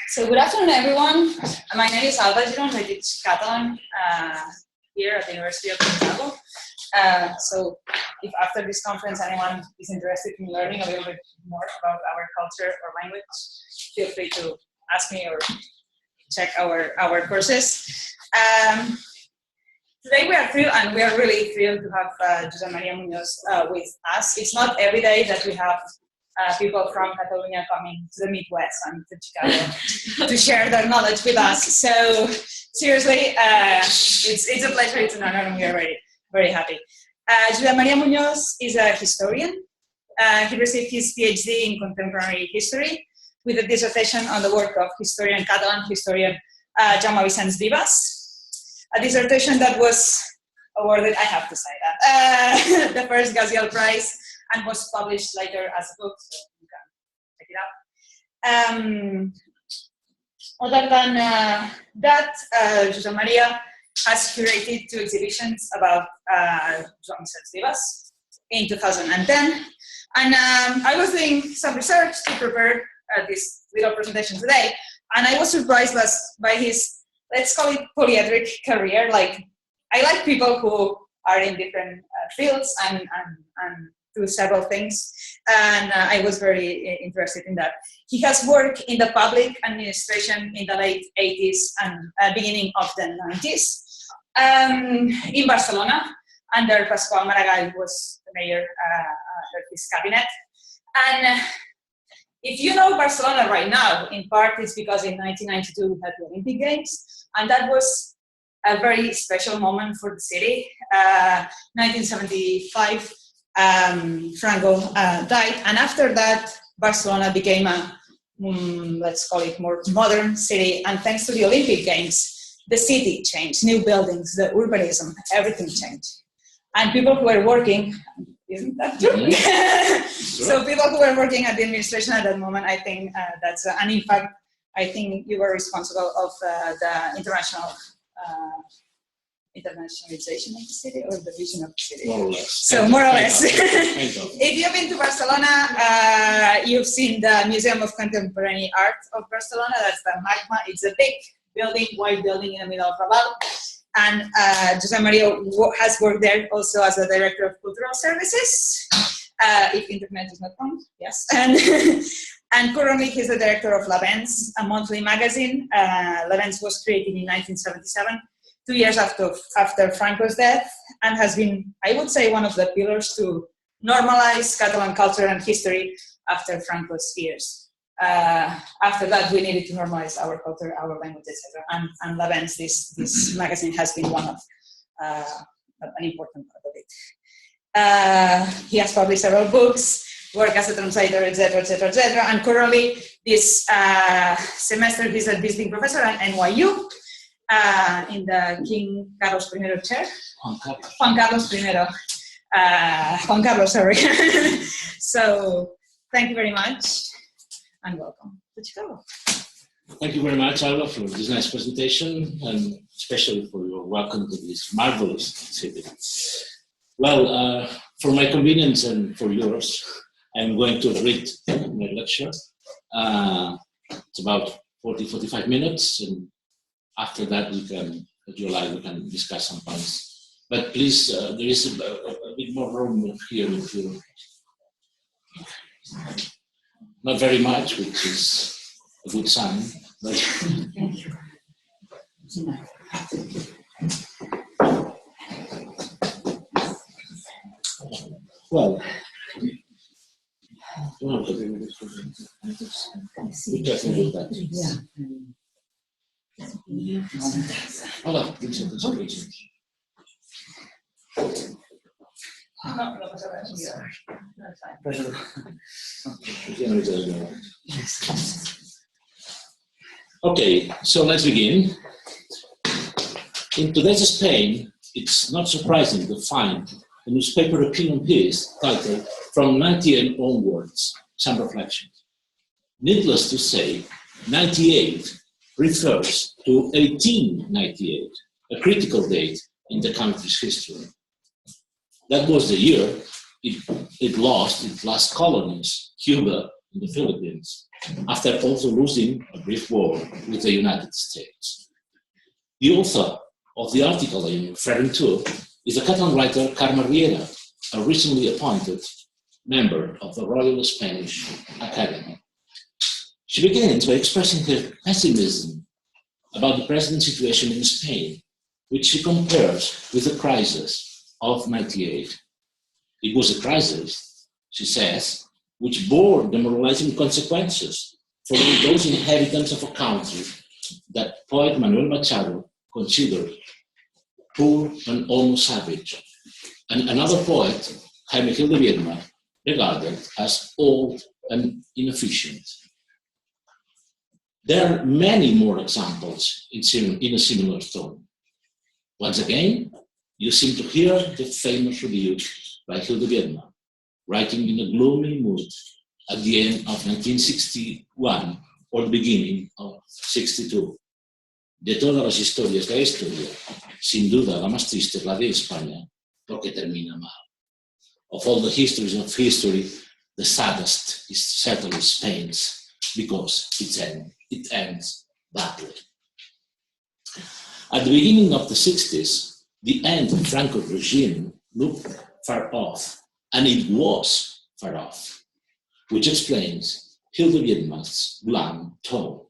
So good afternoon, everyone. My name is Alba Giron. I teach Catalan here at the University of Chicago. So if after this conference anyone is interested in learning a little bit more about our culture or language, feel free to ask me or check our courses. Today we are thrilled, and we are really thrilled to have Josep M Muñoz with us. It's not every day that we have people from Catalonia coming to the Midwest and to Chicago to share their knowledge with us. So seriously, it's a pleasure, it's an honor, and we are very, very happy. Josep M Muñoz is a historian. He received his PhD in contemporary history with a dissertation on the work of Catalan historian Jaume Vicens Vives. A dissertation that was awarded, I have to say that, the first Gaziel Prize, and was published later as a book, so you can check it out. Other than that, Josep Maria has curated 2 exhibitions about Jaume Vicens Vives in 2010. And I was doing some research to prepare this little presentation today, and I was surprised by his, let's call it, polyedric career. Like, I like people who are in different fields and do several things, and I was very interested in that. He has worked in the public administration in the late 80s and beginning of the 90s in Barcelona, under Pasqual Maragall, who was the mayor of his cabinet. And if you know Barcelona right now, in part it's because in 1992 we had the Olympic Games, and that was a very special moment for the city. 1975, Franco died, and after that, Barcelona became a, let's call it, more modern city, and thanks to the Olympic Games, the city changed, new buildings, the urbanism, everything changed. And people who were working, isn't that true? So people who were working at the administration at that moment, I think that's, and in fact, I think you were responsible of the internationalization of the city, or the vision of the city? More or less. So more or less. If you've been to Barcelona, you've seen the Museum of Contemporary Art of Barcelona. That's the Magma. It's a big building, white building in the middle of Revolt. And Josep Maria has worked there also as a director of cultural services, if internet is not wrong, yes. And currently he's the director of L'Avance, a monthly magazine. L'Avance was created in 1977, 2 years after Franco's death, and has been, I would say, one of the pillars to normalize Catalan culture and history after Franco's years. After that, we needed to normalize our culture, our language, etc. And L'Avance, this magazine, has been one of an important part of it. He has published several books, work as a translator, etc., etc., etc. And currently, this semester, he's a visiting professor at NYU in the King Carlos I chair. Juan Carlos, sorry. So, thank you very much. And welcome to Chicago. Thank you very much, Alba, for this nice presentation, and especially for your welcome to this marvelous city. Well, for my convenience and for yours, I'm going to read my lecture. It's about 40-45 minutes, and after that, we can, if you like, we can discuss some points. But please, there is a bit more room here if you. Not very much, which is a good sign. But Thank you. well, hola, okay, so let's begin. In today's Spain, it's not surprising to find a newspaper opinion piece titled "From 98 Onwards, Some Reflections." Needless to say, 98 refers to 1898, a critical date in the country's history. That was the year it lost its last colonies, Cuba and the Philippines, after also losing a brief war with the United States. The author of the article I'm referring to is the Catalan writer Carme Riera, a recently appointed member of the Royal Spanish Academy. She begins by expressing her pessimism about the present situation in Spain, which she compares with the crisis of '98. It was a crisis, she says, which bore demoralizing consequences for those inhabitants of a country that poet Manuel Machado considered poor and almost savage, and another poet, Jaime Gil de Biedma, regarded as old and inefficient. There are many more examples in a similar tone. Once again, you seem to hear the famous review by Gil de Biedma, writing in a gloomy mood at the end of 1961 or the beginning of 62. De todas las historias de la historia, sin duda la más triste es la de España, porque termina mal. Of all the histories of history, the saddest is certainly Spain's, because it ends badly. At the beginning of the 60s, the end of Franco's regime looked far off, and it was far off, which explains Gil de Biedma's blunt tone.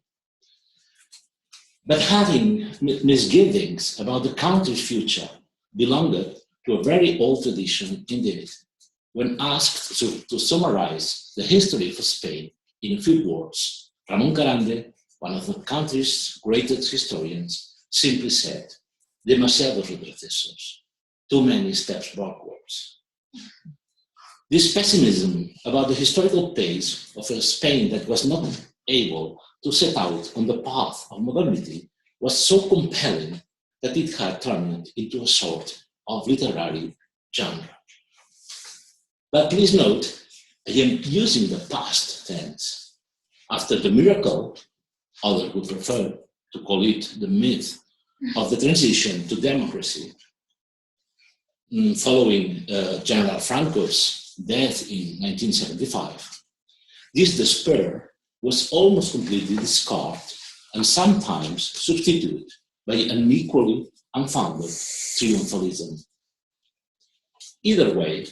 But having misgivings about the country's future belonged to a very old tradition indeed. When asked to summarize the history of Spain in a few words, Ramón Carande, one of the country's greatest historians, simply said, demasiados retrocesos, too many steps backwards. This pessimism about the historical pace of a Spain that was not able to set out on the path of modernity was so compelling that it had turned into a sort of literary genre. But please note, I am using the past tense. After the miracle, others would prefer to call it the myth of the transition to democracy, following General Franco's death in 1975. This despair was almost completely discarded and sometimes substituted by an equally unfounded triumphalism. Either way,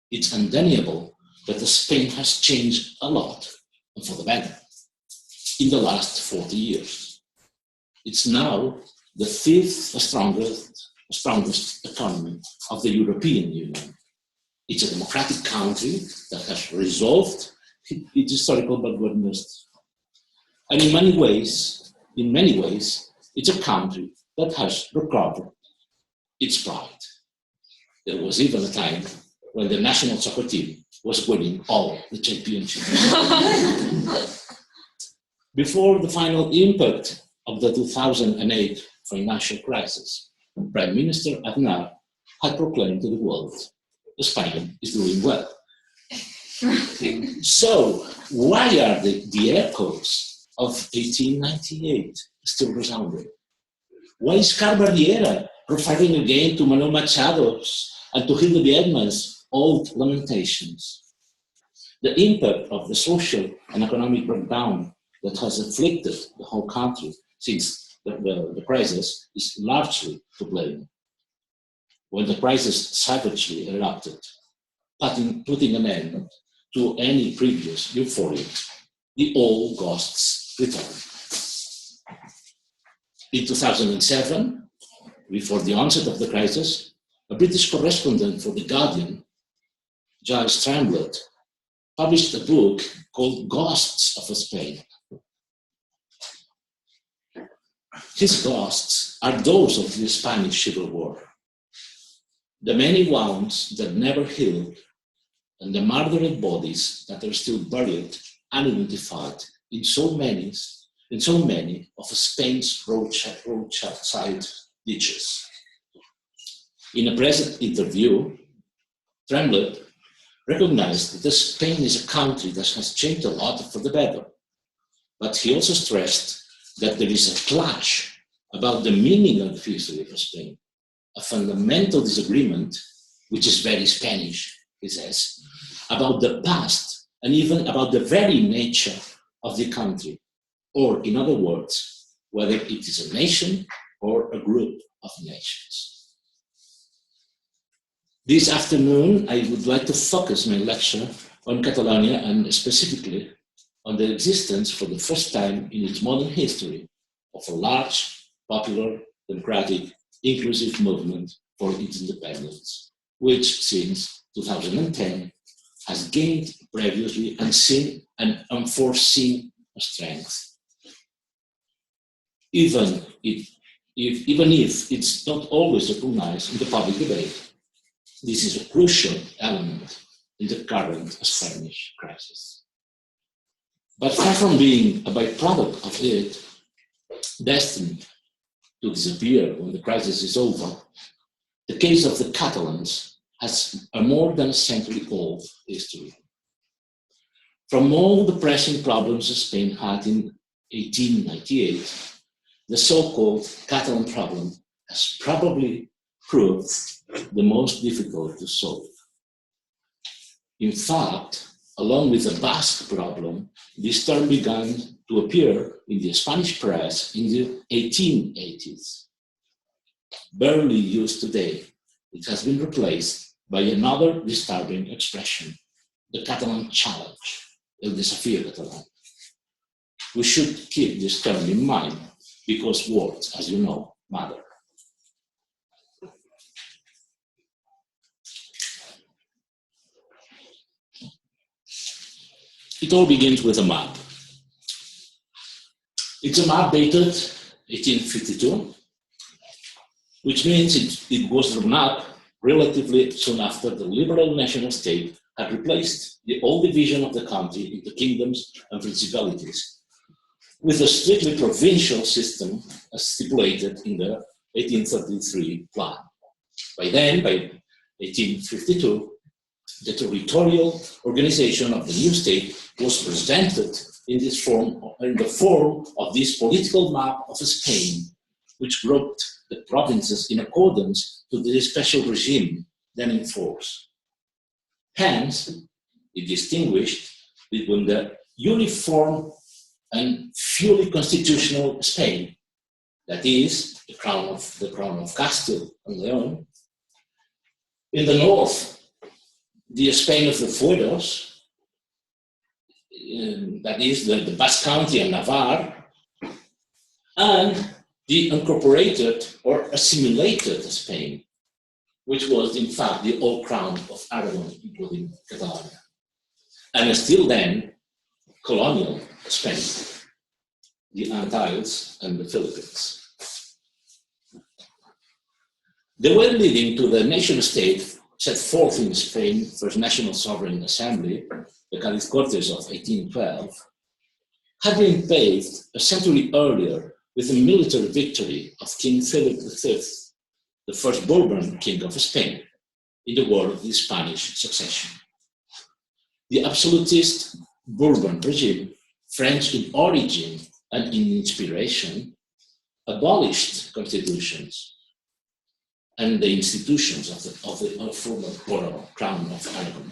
it's undeniable that Spain has changed a lot, and for the better, in the last 40 years. It's now the fifth strongest economy of the European Union. It's a democratic country that has resolved its historical backwards. And in many ways, it's a country that has recovered its pride. There was even a time when the national soccer team was winning all the championships. Before the final impact of the 2008 financial crisis, Prime Minister Aznar had proclaimed to the world, Spain is doing well. So, why are the echoes of 1898 still resounding? Why is Carme Riera referring again to Manuel Machado's and to Gil de Biedma's old lamentations? The impact of the social and economic breakdown that has afflicted the whole country since the crisis is largely to blame. When the crisis savagely erupted, putting an end to any previous euphoria, the old ghosts returned. In 2007, before the onset of the crisis, a British correspondent for The Guardian, Giles Tremblett, published a book called Ghosts of Spain. His ghosts are those of the Spanish Civil War. The many wounds that never healed, and the murdered bodies that are still buried unidentified in so many of Spain's roadside ditches. In a present interview, Tremblett recognized that Spain is a country that has changed a lot for the better, but he also stressed that there is a clash about the meaning of the history of Spain, a fundamental disagreement, which is very Spanish, he says, about the past and even about the very nature of the country, or in other words, whether it is a nation or a group of nations. This afternoon, I would like to focus my lecture on Catalonia and specifically on the existence for the first time in its modern history of a large, popular, democratic, inclusive movement for its independence, which since 2010 has gained previously unseen and unforeseen strength. Even if it's not always recognized in the public debate, this is a crucial element in the current Spanish crisis. But far from being a byproduct of it, destined to disappear when the crisis is over, the case of the Catalans has a more than a century-old history. From all the pressing problems Spain had in 1898, the so-called Catalan problem has probably proved the most difficult to solve. In fact, along with the Basque problem, this term began to appear in the Spanish press in the 1880s. Barely used today, it has been replaced by another disturbing expression, the Catalan challenge, el desafío catalán. We should keep this term in mind because words, as you know, matter. It all begins with a map. It's a map dated 1852, which means it was drawn up relatively soon after the liberal national state had replaced the old division of the country into kingdoms and principalities with a strictly provincial system as stipulated in the 1833 plan. By then, by 1852, the territorial organization of the new state was presented in the form of this political map of Spain, which grouped the provinces in accordance to the special regime then in force. Hence, it distinguished between the uniform and fully constitutional Spain, that is, the crown of Castile and Leon. In the north, the Spain of the Fueros, that is the Basque Country and Navarre, and the incorporated or assimilated Spain, which was in fact the old crown of Aragon, including Catalonia, and still then colonial Spain, the Antilles and the Philippines. The way leading to the nation state set forth in Spain's first National Sovereign Assembly, the Cádiz Cortes of 1812, had been paved a century earlier with a military victory of King Philip V, the first Bourbon king of Spain, in the War of the Spanish Succession. The absolutist Bourbon regime, French in origin and in inspiration, abolished constitutions and the institutions of the former crown of Aragon,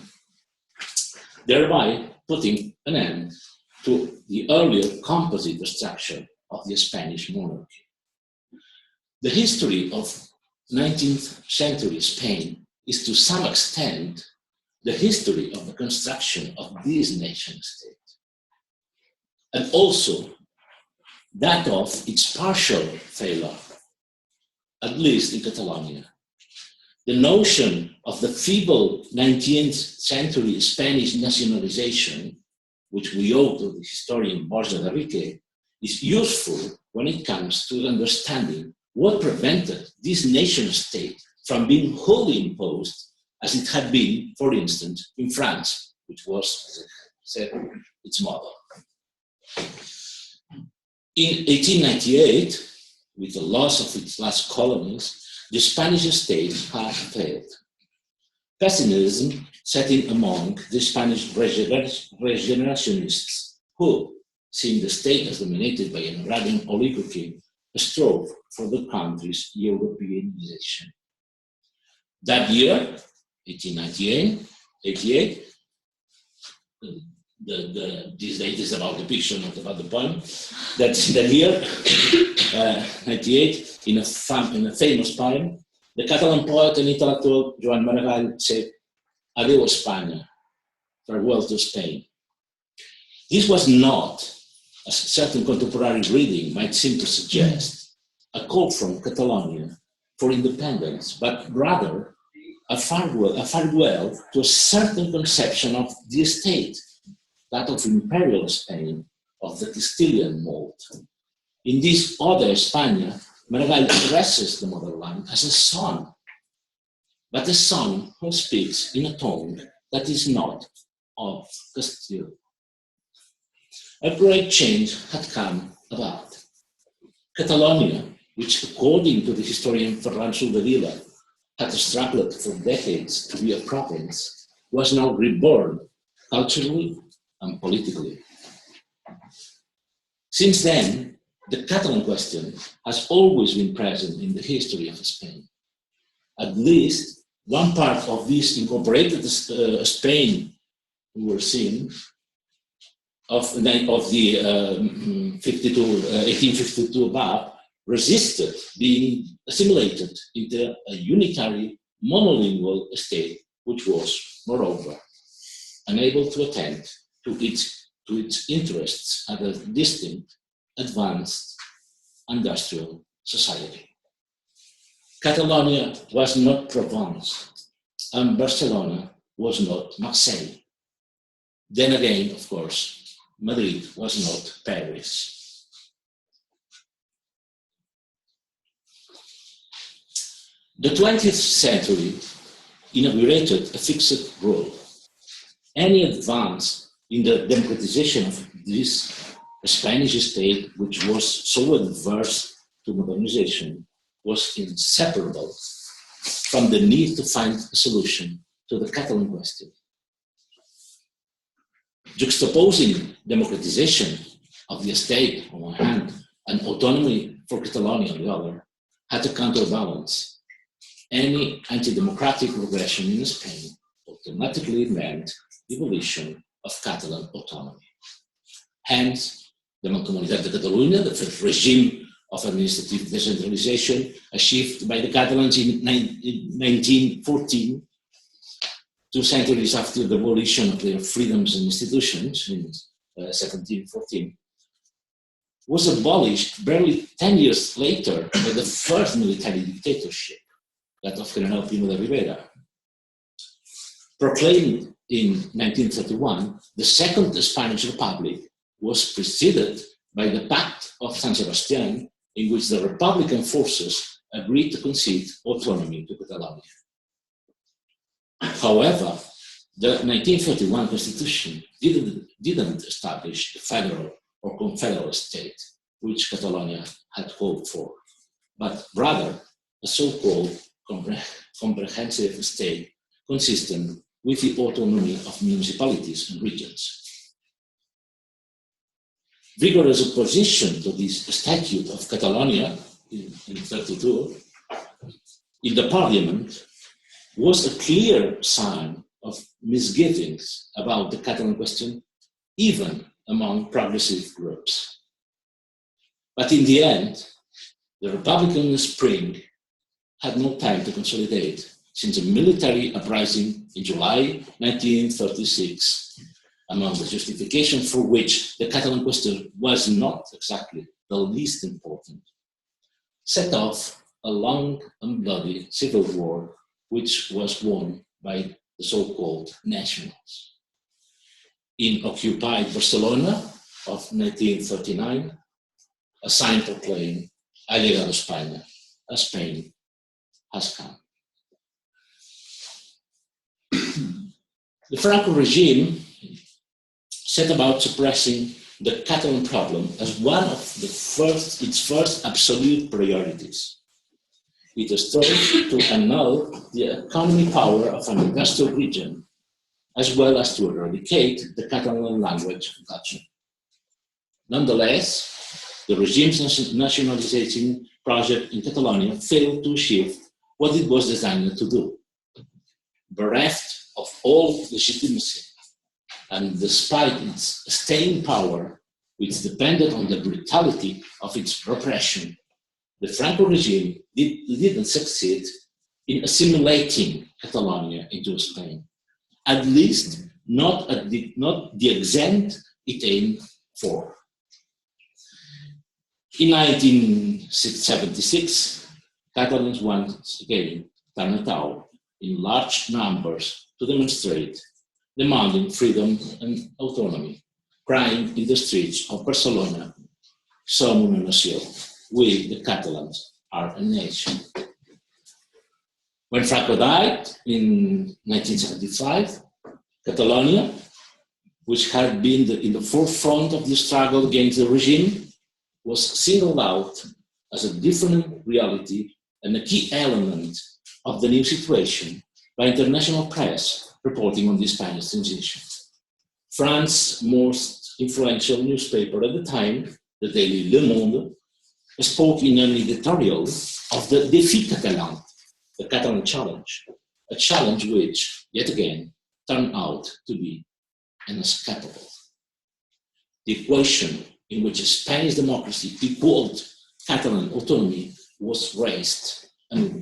thereby putting an end to the earlier composite structure of the Spanish monarchy. The history of 19th century Spain is to some extent the history of the construction of this nation state, and also that of its partial failure, at least in Catalonia. The notion of the feeble 19th century Spanish nationalization, which we owe to the historian Borja de Rique, is useful when it comes to understanding what prevented this nation state from being wholly imposed, as it had been, for instance, in France, which was, as I said, its model. In 1898, with the loss of its last colonies, the Spanish state had failed. Pessimism set in among the Spanish regenerationists, who, seeing the state as dominated by an agrarian oligarchy, strove for the country's Europeanization. That year, 1888, this date is about the picture, not about the poem. That's in the year 98, in a famous poem, the Catalan poet and intellectual Joan Maragall said, "Adeu España, farewell to Spain." This was not, as certain contemporary reading might seem to suggest, a call from Catalonia for independence, but rather a farewell to a certain conception of the state, that of imperial Spain, of the Castilian mold. In this Ode a España, Maragall addresses the motherland as a son, but a son who speaks in a tongue that is not of Castile. A great change had come about. Catalonia, which according to the historian Ferran Soldevila had struggled for decades to be a province, was now reborn culturally and politically. Since then, the Catalan question has always been present in the history of Spain. At least one part of this incorporated Spain we were seeing of the 1852 map resisted being assimilated into a unitary monolingual state, which was, moreover, unable to attend to its interests as a distinct, advanced, industrial society. Catalonia was not Provence, and Barcelona was not Marseille. Then again, of course, Madrid was not Paris. The 20th century inaugurated a fixed rule. Any advance in the democratization of this Spanish state, which was so adverse to modernization, was inseparable from the need to find a solution to the Catalan question. Juxtaposing democratization of the state on one hand and autonomy for Catalonia on the other had to counterbalance. Any anti-democratic regression in Spain automatically meant the abolition of Catalan autonomy. Hence, the Mancomunitat de Catalunya, the first regime of administrative decentralization achieved by the Catalans in 1914, 2 centuries after the abolition of their freedoms and institutions in 1714, was abolished barely 10 years later by the first military dictatorship, that of General Primo de Rivera. Proclaimed in 1931, the Second Spanish Republic was preceded by the Pact of San Sebastián, in which the Republican forces agreed to concede autonomy to Catalonia. However, the 1931 Constitution didn't establish a federal or confederal state, which Catalonia had hoped for, but rather a so-called comprehensive state consistent with the autonomy of municipalities and regions. Vigorous opposition to this Statute of Catalonia in 1932 in the parliament was a clear sign of misgivings about the Catalan question, even among progressive groups. But in the end, the Republican spring had no time to consolidate, since a military uprising in July 1936, among the justification for which the Catalan question was not exactly the least important, set off a long and bloody civil war, which was won by the so-called nationals. In occupied Barcelona of 1939, a sign proclaimed, "Ha llegado España," Spain has come. The Franco regime set about suppressing the Catalan problem as one of its first absolute priorities. It strove to annul the economic power of an industrial region, as well as to eradicate the Catalan language and culture. Nonetheless, the regime's nationalization project in Catalonia failed to achieve what it was designed to do. Bereft of all legitimacy, and despite its staying power, which depended on the brutality of its repression, the Franco regime didn't succeed in assimilating Catalonia into Spain, at least not the extent it aimed for. In 1976, Catalans once again turned out in large numbers to demonstrate, demanding freedom and autonomy, crying in the streets of Barcelona, "Som una nació," we, the Catalans, are a nation. When Franco died in 1975, Catalonia, which had been in the forefront of the struggle against the regime, was singled out as a different reality and a key element of the new situation by international press reporting on the Spanish transition. France's most influential newspaper at the time, the daily Le Monde, spoke in an editorial of the Défi Catalan, the Catalan challenge, a challenge which, yet again, turned out to be inescapable. The equation in which Spanish democracy equaled Catalan autonomy was raised anew.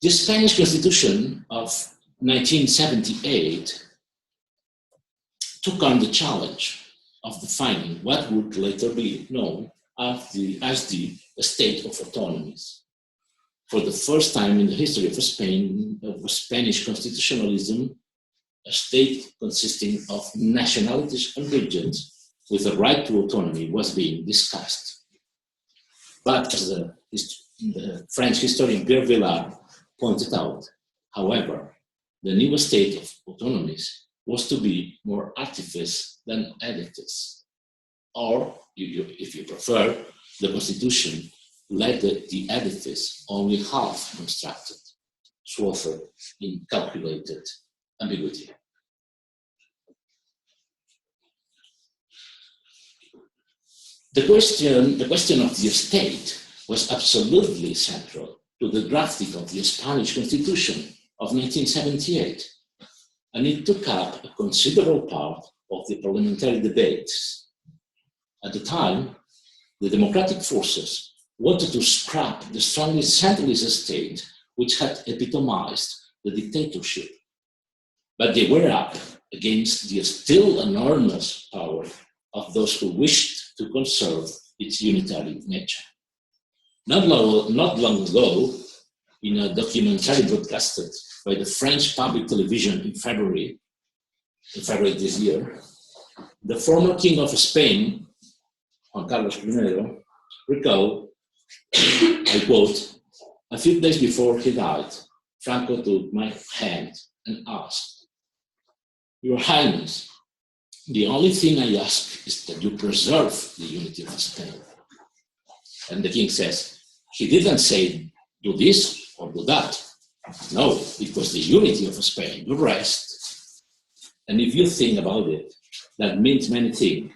The Spanish Constitution of 1978 took on the challenge of defining what would later be known as the state of autonomies. For the first time in the history of Spain, of Spanish constitutionalism, a state consisting of nationalities and regions with a right to autonomy was being discussed. But as the French historian Pierre Vilar pointed out, however, the new state of autonomies was to be more artifice than edifice. Or, if you prefer, the Constitution let the edifice only half constructed, swathed in calculated ambiguity. The question of the state was absolutely central to the drafting of the Spanish Constitution of 1978, and it took up a considerable part of the parliamentary debates. At the time, the democratic forces wanted to scrap the strongly centralist state which had epitomized the dictatorship, but they were up against the still enormous power of those who wished to conserve its unitary nature. Not long ago, in a documentary broadcasted by the French public television in February this year, the former king of Spain, Juan Carlos I, recalled, I quote, "A few days before he died, Franco took my hand and asked, 'Your Highness, the only thing I ask is that you preserve the unity of Spain.' And the king says, he didn't say, 'Do this or do that.' No, it was the unity of Spain, the rest. And if you think about it, that means many things."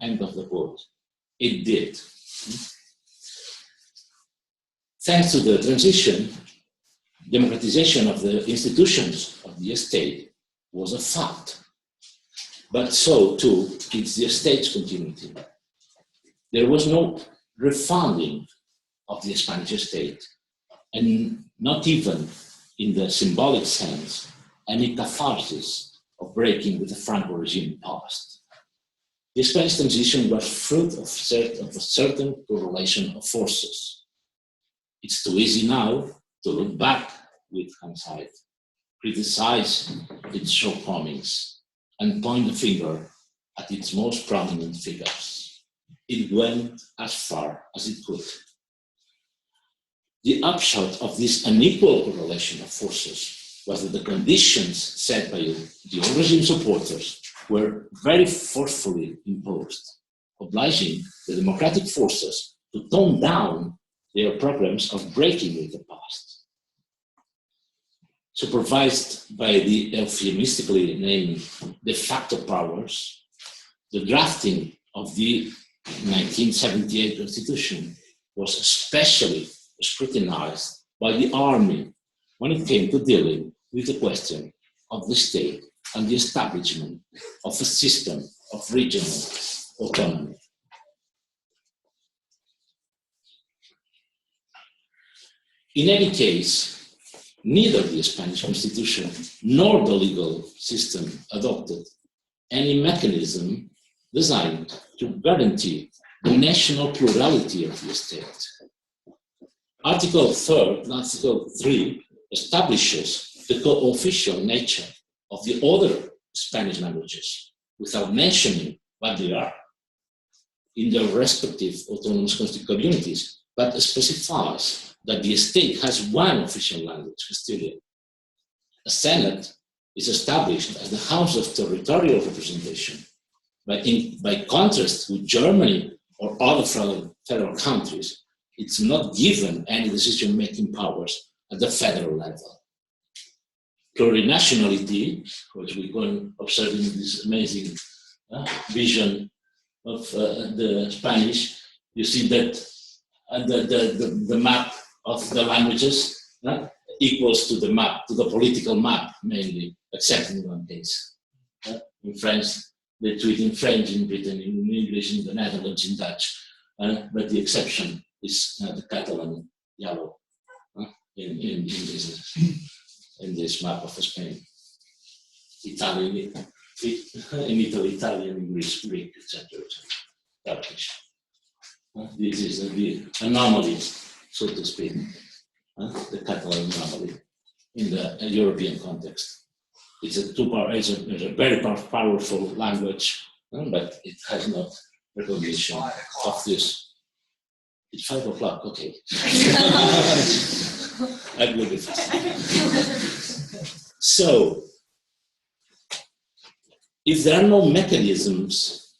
End of the quote. It did. Thanks to the transition, democratization of the institutions of the state was a fact. But so too is the state's continuity. There was no refounding of the Spanish state, and not even in the symbolic sense, any catharsis of breaking with the Franco regime past. The Spanish transition was fruit of a certain correlation of forces. It's too easy now to look back with hindsight, criticize its shortcomings, and point the finger at its most prominent figures. It went as far as it could. The upshot of this unequal correlation of forces was that the conditions set by the old regime supporters were very forcefully imposed, obliging the democratic forces to tone down their programs of breaking with the past. Supervised by the euphemistically named de facto powers, the drafting of the 1978 Constitution was especially scrutinized by the army when it came to dealing with the question of the state and the establishment of a system of regional autonomy. In any case, neither the Spanish Constitution nor the legal system adopted any mechanism designed to guarantee the national plurality of the state. Article 3 establishes the co-official nature of the other Spanish languages without mentioning what they are in their respective autonomous communities, but specifies that the state has one official language, Castilian. A Senate is established as the House of Territorial Representation. By contrast with Germany or other federal countries, it's not given any decision-making powers at the federal level. Plurinationality, which we can observe in this amazing vision of the Spanish, you see that the map of the languages equals to the map, to the political map mainly, except in one case. In France, they treat in French, in Britain, in English, in the Netherlands, in Dutch, but the exception is the Catalan yellow in this map of Spain. Italian, in Italy, Italian, English, Greek, etc. Turkish. This is the anomaly, so to speak, the Catalan anomaly in the European context. It's a very powerful language, but it has not recognition of this. It's 5 o'clock, okay. I will be fast. So, if there are no mechanisms,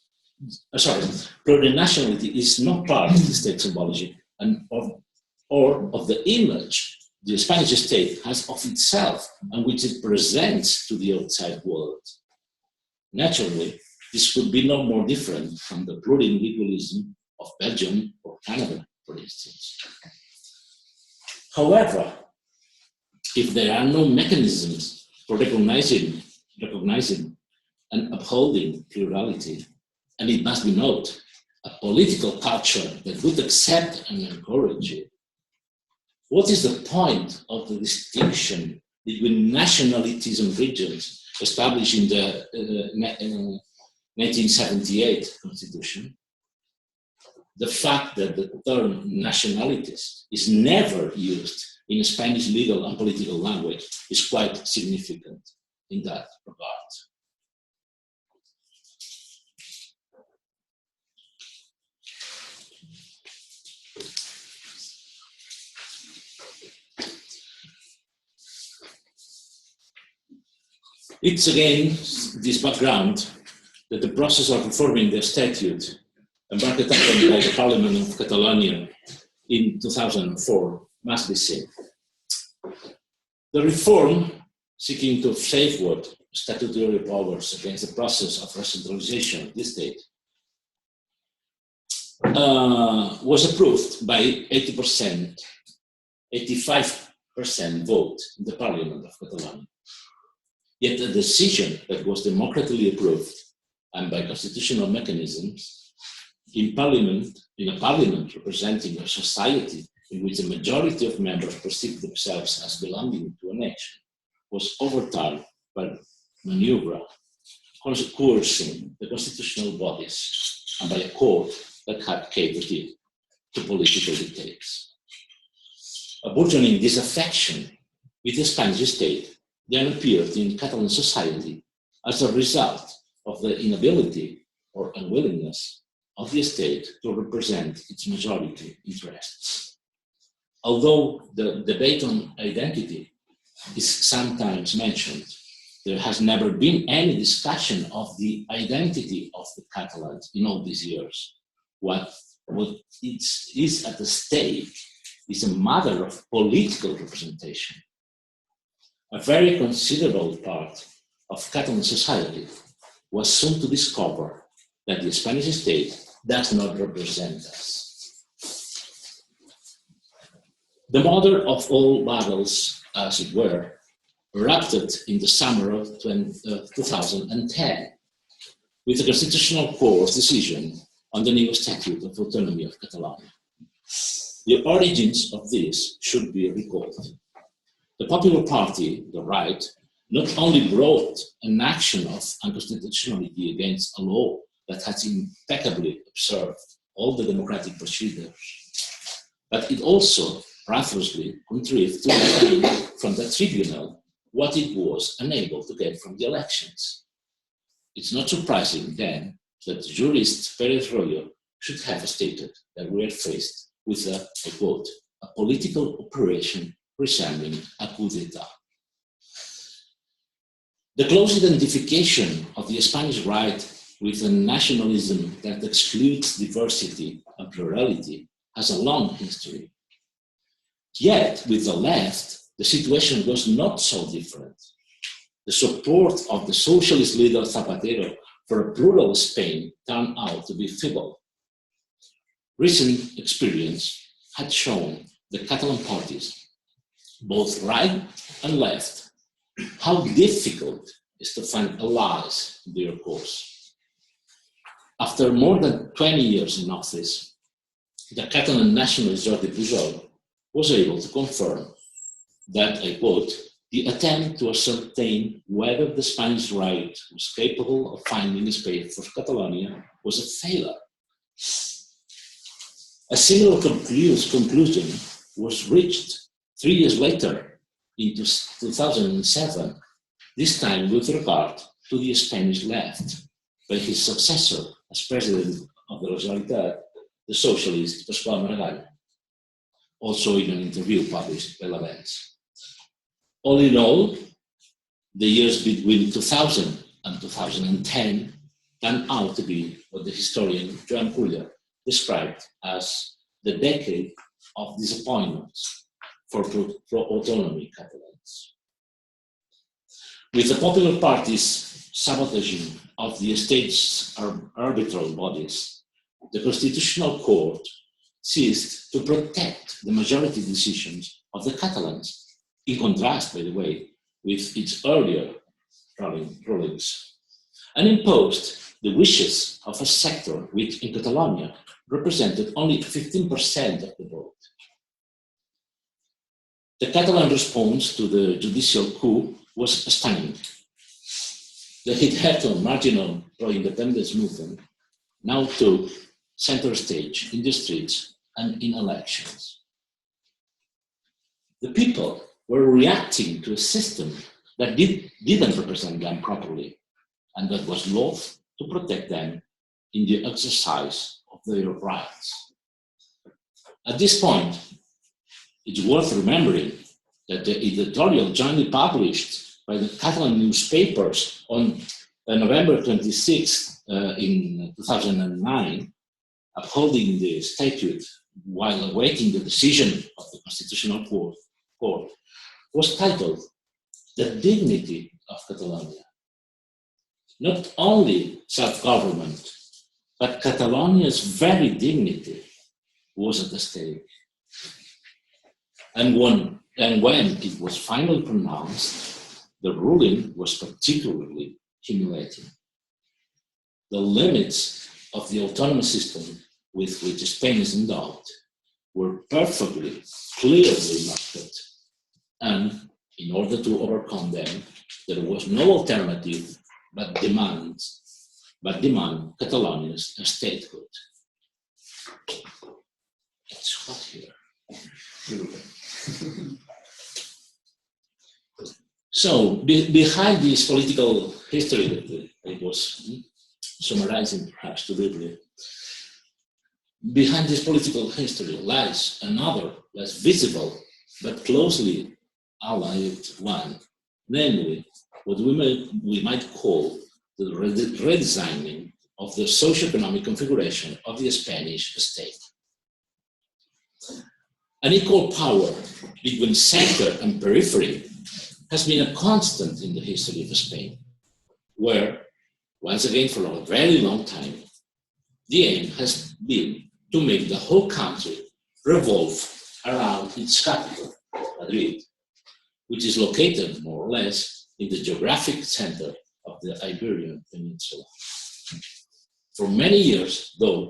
plurinationality is not part of the state symbology or of the image the Spanish state has of itself and which it presents to the outside world. Naturally, this could be no more different from the plurilingualism of Belgium or Canada, for instance. However, if there are no mechanisms for recognizing and upholding plurality, and it must be noted, a political culture that would accept and encourage it, what is the point of the distinction between nationalities and regions established in the 1978 Constitution? The fact that the term nationalities is never used in Spanish legal and political language is quite significant in that regard. It's again this background that the process of reforming the statute embarked upon by the Parliament of Catalonia in 2004 must be seen. The reform, seeking to safeguard statutory powers against the process of recentralization of the state, was approved by 85% vote in the Parliament of Catalonia. Yet a decision that was democratically approved and by constitutional mechanisms in a parliament representing a society in which the majority of members perceive themselves as belonging to a nation, was overturned by maneuver, coercing the constitutional bodies and by a court that had catered it to political dictates. A burgeoning disaffection with the Spanish state then appeared in Catalan society as a result of the inability or unwillingness of the state to represent its majority interests. Although the debate on identity is sometimes mentioned, there has never been any discussion of the identity of the Catalans in all these years. What is at the stake is a matter of political representation. A very considerable part of Catalan society was soon to discover that the Spanish state does not represent us. The mother of all battles, as it were, erupted in the summer of 2010 with a constitutional court's decision on the new Statute of Autonomy of Catalonia. The origins of this should be recalled. The Popular Party, the right, not only brought an action of unconstitutionality against a law that has impeccably observed all the democratic procedures, but it also ruthlessly contrived to obtain from the tribunal what it was unable to get from the elections. It's not surprising then that the jurist territorial should have stated that we are faced with a, I quote, a political operation resembling a coup d'etat. The close identification of the Spanish right with a nationalism that excludes diversity and plurality has a long history. Yet, with the left, the situation was not so different. The support of the socialist leader Zapatero for a plural Spain turned out to be feeble. Recent experience had shown the Catalan parties, both right and left, how difficult it is to find allies in their cause. After more than 20 years in office, the Catalan nationalist Jordi Pujol was able to confirm that, I quote, the attempt to ascertain whether the Spanish right was capable of finding a space for Catalonia was a failure. A similar conclusion was reached 3 years later, in 2007, this time with regard to the Spanish left, by his successor as president of the Generalitat, the socialist Pascual Maragall, also in an interview published by Lavens. All in all, the years between 2000 and 2010 turned out to be what the historian Joan Culler described as the decade of disappointments for pro-autonomy Catalans. With the Popular Party's sabotaging of the state's arbitral bodies, the Constitutional Court ceased to protect the majority decisions of the Catalans, in contrast, by the way, with its earlier rulings, and imposed the wishes of a sector which in Catalonia represented only 15% of the vote. The Catalan response to the judicial coup was stunning. The hitherto marginal pro-independence movement now took center stage in the streets and in elections. The people were reacting to a system that didn't represent them properly and that was loath to protect them in the exercise of their rights. At this point, it's worth remembering that the editorial jointly published by the Catalan newspapers on November 26 in 2009, upholding the statute while awaiting the decision of the Constitutional Court, was titled "The Dignity of Catalonia." Not only self-government, but Catalonia's very dignity was at the stake. And when it was finally pronounced, the ruling was particularly humiliating. The limits of the autonomous system with which Spain is endowed were perfectly clearly marked, and in order to overcome them, there was no alternative but demand Catalonia's statehood. It's hot here. So, behind this political history that I was summarizing perhaps too briefly, behind this political history lies another, less visible, but closely allied one, namely what we might call the redesigning of the socio-economic configuration of the Spanish state. An equal power between center and periphery has been a constant in the history of Spain, where, once again for a very long time, the aim has been to make the whole country revolve around its capital, Madrid, which is located more or less in the geographic center of the Iberian Peninsula. For many years, though,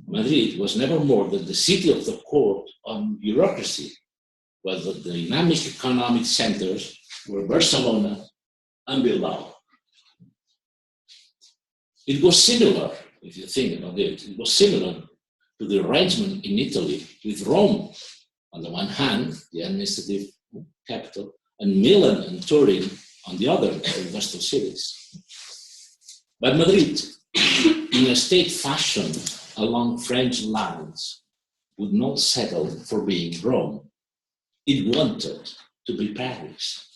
Madrid was never more than the city of the court on bureaucracy, while the dynamic economic centers were Barcelona and Bilbao. It was similar, if you think about it, it was similar to the arrangement in Italy with Rome, on the one hand, the administrative capital, and Milan and Turin on the other, the industrial cities. But Madrid, in a state fashion along French lines, would not settle for being Rome. It wanted to be Paris.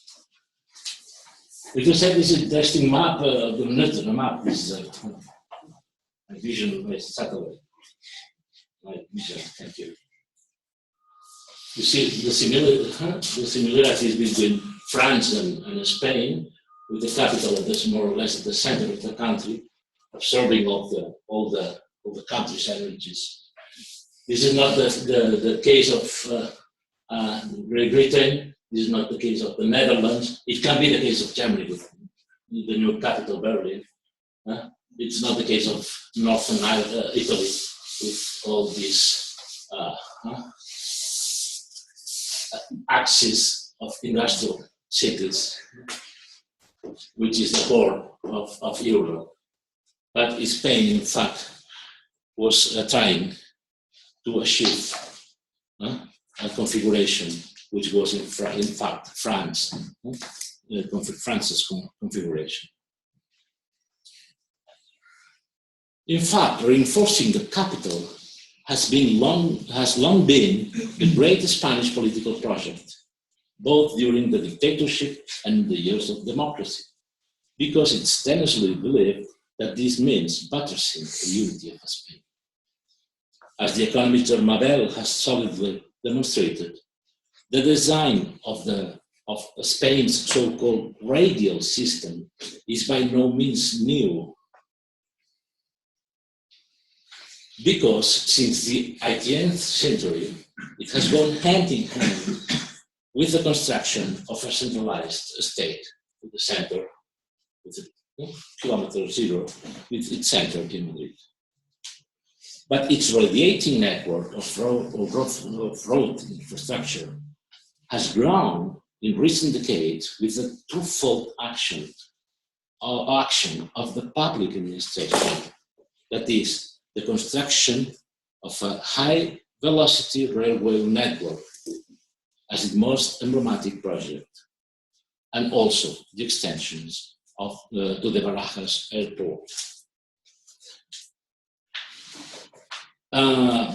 We just have this interesting map, the map, this is a vision-based satellite. My vision, thank you. You see the similarities between France and Spain, with the capital that's more or less at the center of the country, absorbing all the country's energies. This is not the case of Great Britain. This is not the case of the Netherlands. It can be the case of Germany with the new capital, Berlin. It's not the case of Northern Italy with all these axis of industrial cities, which is the core of Europe. But Spain, in fact, was trying to achieve a configuration which was in fact France, France's configuration. In fact, reinforcing the capital has long been the great Spanish political project, both during the dictatorship and the years of democracy, because it's tenaciously believed that this means buttressing the unity of Spain. As the economist Mabel has solidly demonstrated, the design of Spain's so-called radial system is by no means new, because since the 18th century, it has gone hand in hand with the construction of a centralized state, with the center, with the kilometer zero, with its center in Madrid. But its radiating network of road infrastructure has grown in recent decades with the twofold action of the public administration, that is, the construction of a high-velocity railway network as its most emblematic project, and also the extensions to the Barajas airport.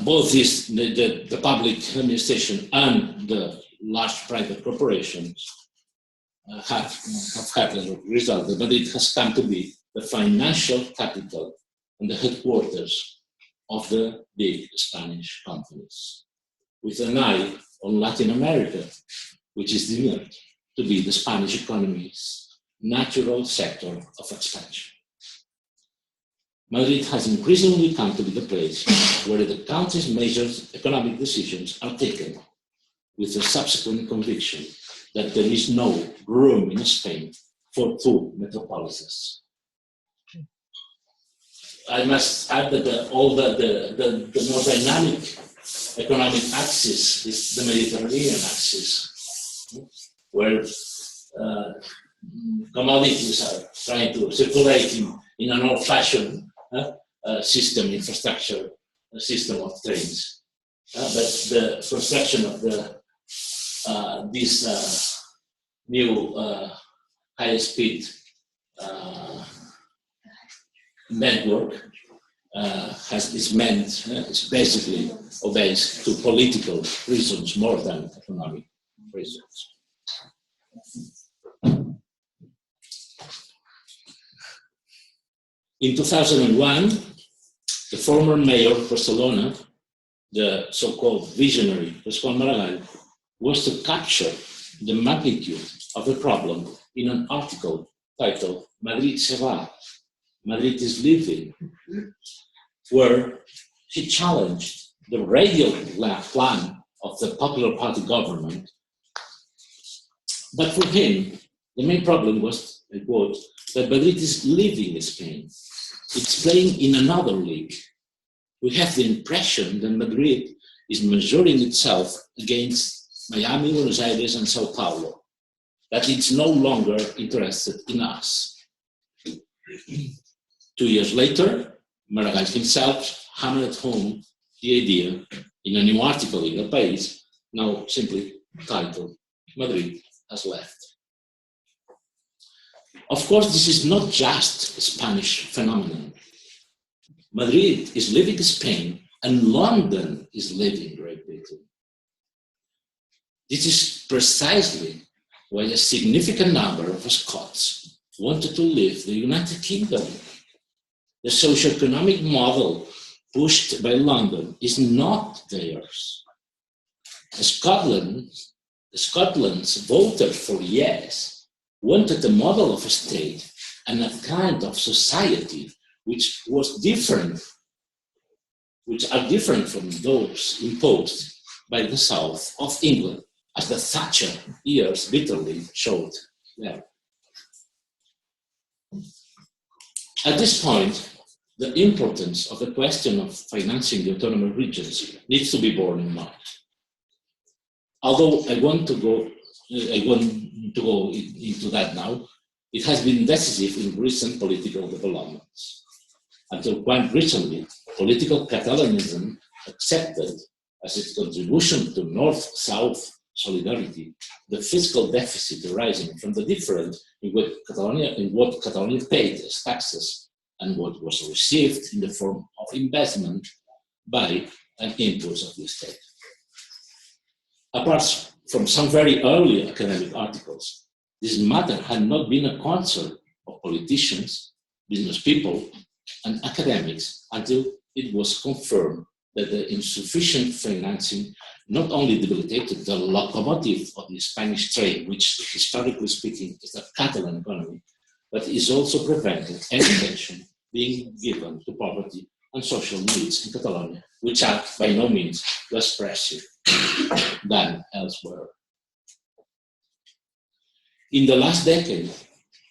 Both the public administration and the large private corporations have had as a result, but it has come to be the financial capital and the headquarters of the big Spanish companies, with an eye on Latin America, which is deemed to be the Spanish economy's natural sector of expansion. Madrid has increasingly come to be the place where the country's major economic decisions are taken, with the subsequent conviction that there is no room in Spain for two metropolises. I must add that all the more dynamic economic axis is the Mediterranean axis, where commodities are trying to circulate in an old-fashioned system, infrastructure, system of trains. But the construction of this new high-speed network is basically obeys to political reasons more than economic reasons. In 2001, the former mayor of Barcelona, the so-called visionary Pasqual Maragall, was to capture the magnitude of the problem in an article titled Madrid se va, Madrid is leaving, where he challenged the radial plan of the Popular Party government But for him, the main problem was, I quote, that Madrid is leaving Spain. It's playing in another league. We have the impression that Madrid is measuring itself against Miami, Buenos Aires, and Sao Paulo, that it's no longer interested in us. 2 years later, Maragall himself hammered home the idea in a new article in El País, now simply titled, Madrid has left. Of course, this is not just a Spanish phenomenon. Madrid is leaving Spain and London is leaving Great Britain. This is precisely why a significant number of Scots wanted to leave the United Kingdom. The socio-economic model pushed by London is not theirs. Scotland's voted for yes, wanted a model of a state and a kind of society which are different from those imposed by the south of England, as the Thatcher years bitterly showed them. At this point, the importance of the question of financing the autonomous regions needs to be borne in mind. Although I want to go into that now, it has been decisive in recent political developments. Until quite recently, political Catalanism accepted as its contribution to North-South solidarity the fiscal deficit arising from the difference in what Catalonia paid as taxes and what was received in the form of investment by and inputs of the state. Apart from some very early academic articles, this matter had not been a concern of politicians, business people, and academics until it was confirmed that the insufficient financing not only debilitated the locomotive of the Spanish trade, which historically speaking is the Catalan economy, but is also prevented any attention being given to poverty and social needs in Catalonia, which are by no means less pressing than elsewhere. In the last decade,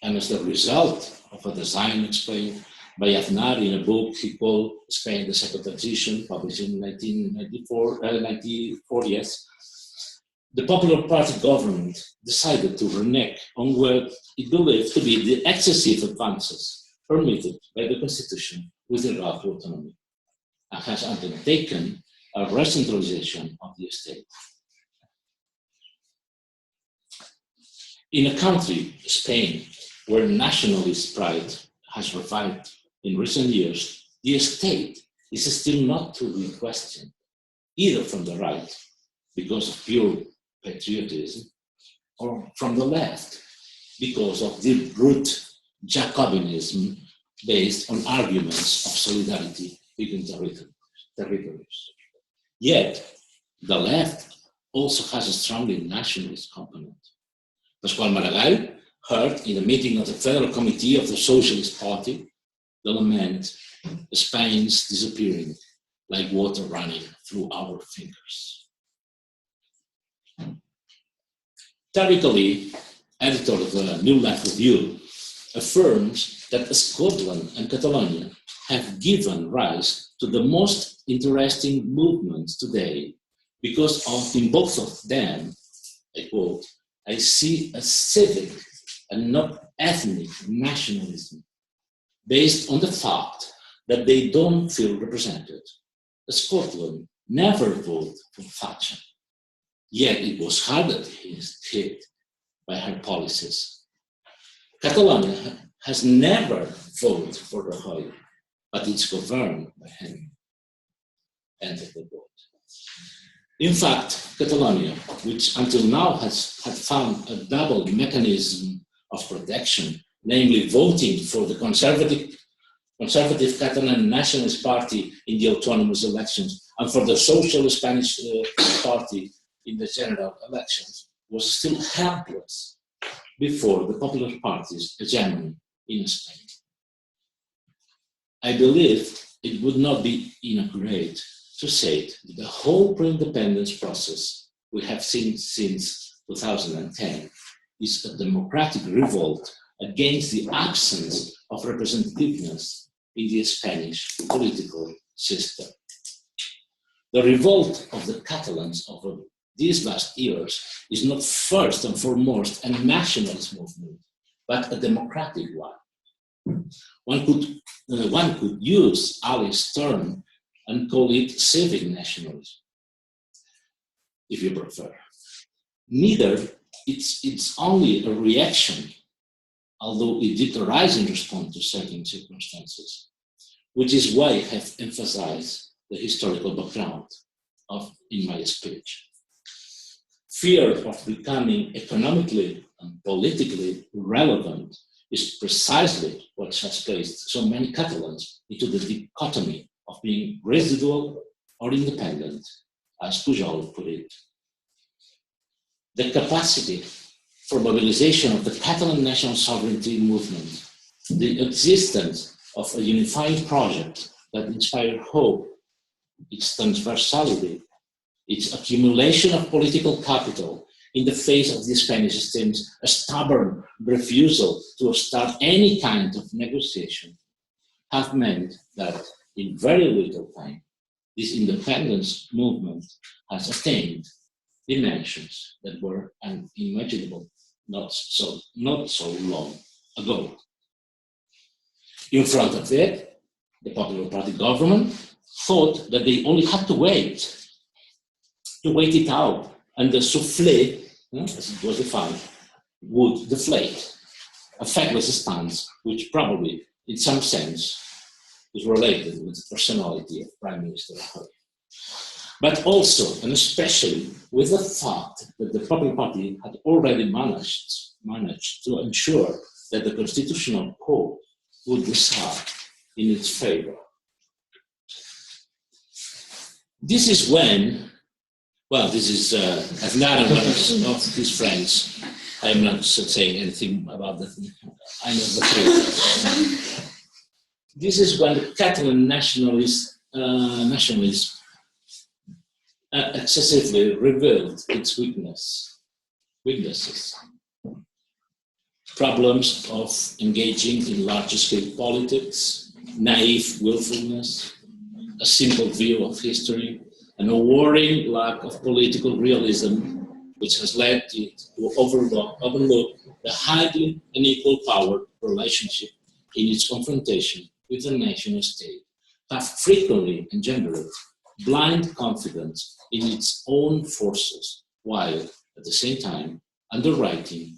and as the result of a design explained by Aznar in a book he called Spain, the Second Transition, published in 1994, yes, the Popular Party government decided to renege on what it believed to be the excessive advances permitted by the Constitution with regard to autonomy, and has undertaken a recentralization of the state. In a country, Spain, where nationalist pride has revived in recent years, the state is still not to be questioned, either from the right, because of pure patriotism, or from the left, because of the brute Jacobinism based on arguments of solidarity between territories. Yet, the left also has a strongly nationalist component. Pascual Maragall heard in a meeting of the Federal Committee of the Socialist Party the lament, Spain's disappearing like water running through our fingers. Territorially, editor of the New Life Review affirms that Scotland and Catalonia have given rise to the most interesting movements today because in both of them, I quote, I see a civic and not ethnic nationalism based on the fact that they don't feel represented. Scotland never voted for Thatcher, yet it was hard hit by her policies. Catalonia has never voted for Rajoy, but it's governed by him. End of the quote. In fact, Catalonia, which until now had found a double mechanism of protection, namely voting for the conservative Catalan Nationalist Party in the autonomous elections and for the Socialist Spanish Party in the general elections, was still helpless before the Popular Party's hegemony in Spain. I believe it would not be inaccurate to say that the whole pre-independence process we have seen since 2010 is a democratic revolt against the absence of representativeness in the Spanish political system. The revolt of the Catalans over these last years is not first and foremost a nationalist movement, but a democratic one. One could use Ali's term and call it civic nationalism, if you prefer. Neither it's only a reaction, although it did arise in response to certain circumstances, which is why I have emphasized the historical background in my speech. Fear of becoming economically and politically relevant is precisely what has placed so many Catalans into the dichotomy of being residual or independent, as Pujol put it. The capacity for mobilization of the Catalan national sovereignty movement, the existence of a unifying project that inspired hope, its transversality, its accumulation of political capital in the face of the Spanish system's stubborn refusal to start any kind of negotiation, have meant that in very little time, this independence movement has attained dimensions that were unimaginable not so long ago. In front of it, the Popular Party government thought that they only had to wait it out, and the soufflé, as it was defined, would deflate, a feckless stance which probably, in some sense, is related with the personality of Prime Minister Rajoy. But also, and especially, with the fact that the Popular Party had already managed to ensure that the Constitutional Court would decide in its favor. This is when, well, this is Aznar and one of his friends. I am not saying anything about that. I know the truth. This is when the Catalan nationalism excessively revealed its weaknesses. Problems of engaging in large-scale politics, naive willfulness, a simple view of history, and a worrying lack of political realism, which has led it to overlook the highly unequal power relationship in its confrontation with the national state, have frequently engendered blind confidence in its own forces, while at the same time underwriting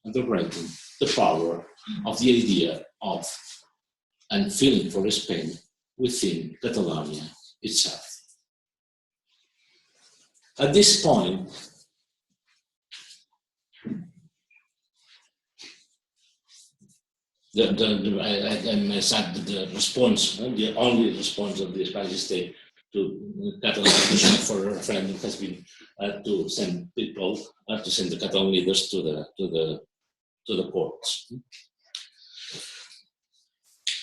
the power of the idea of and feeling for Spain within Catalonia itself. At this point, the response, the only response of the Spanish state to Catalan petition for a referendum has been to send people, to send the Catalan leaders to the courts.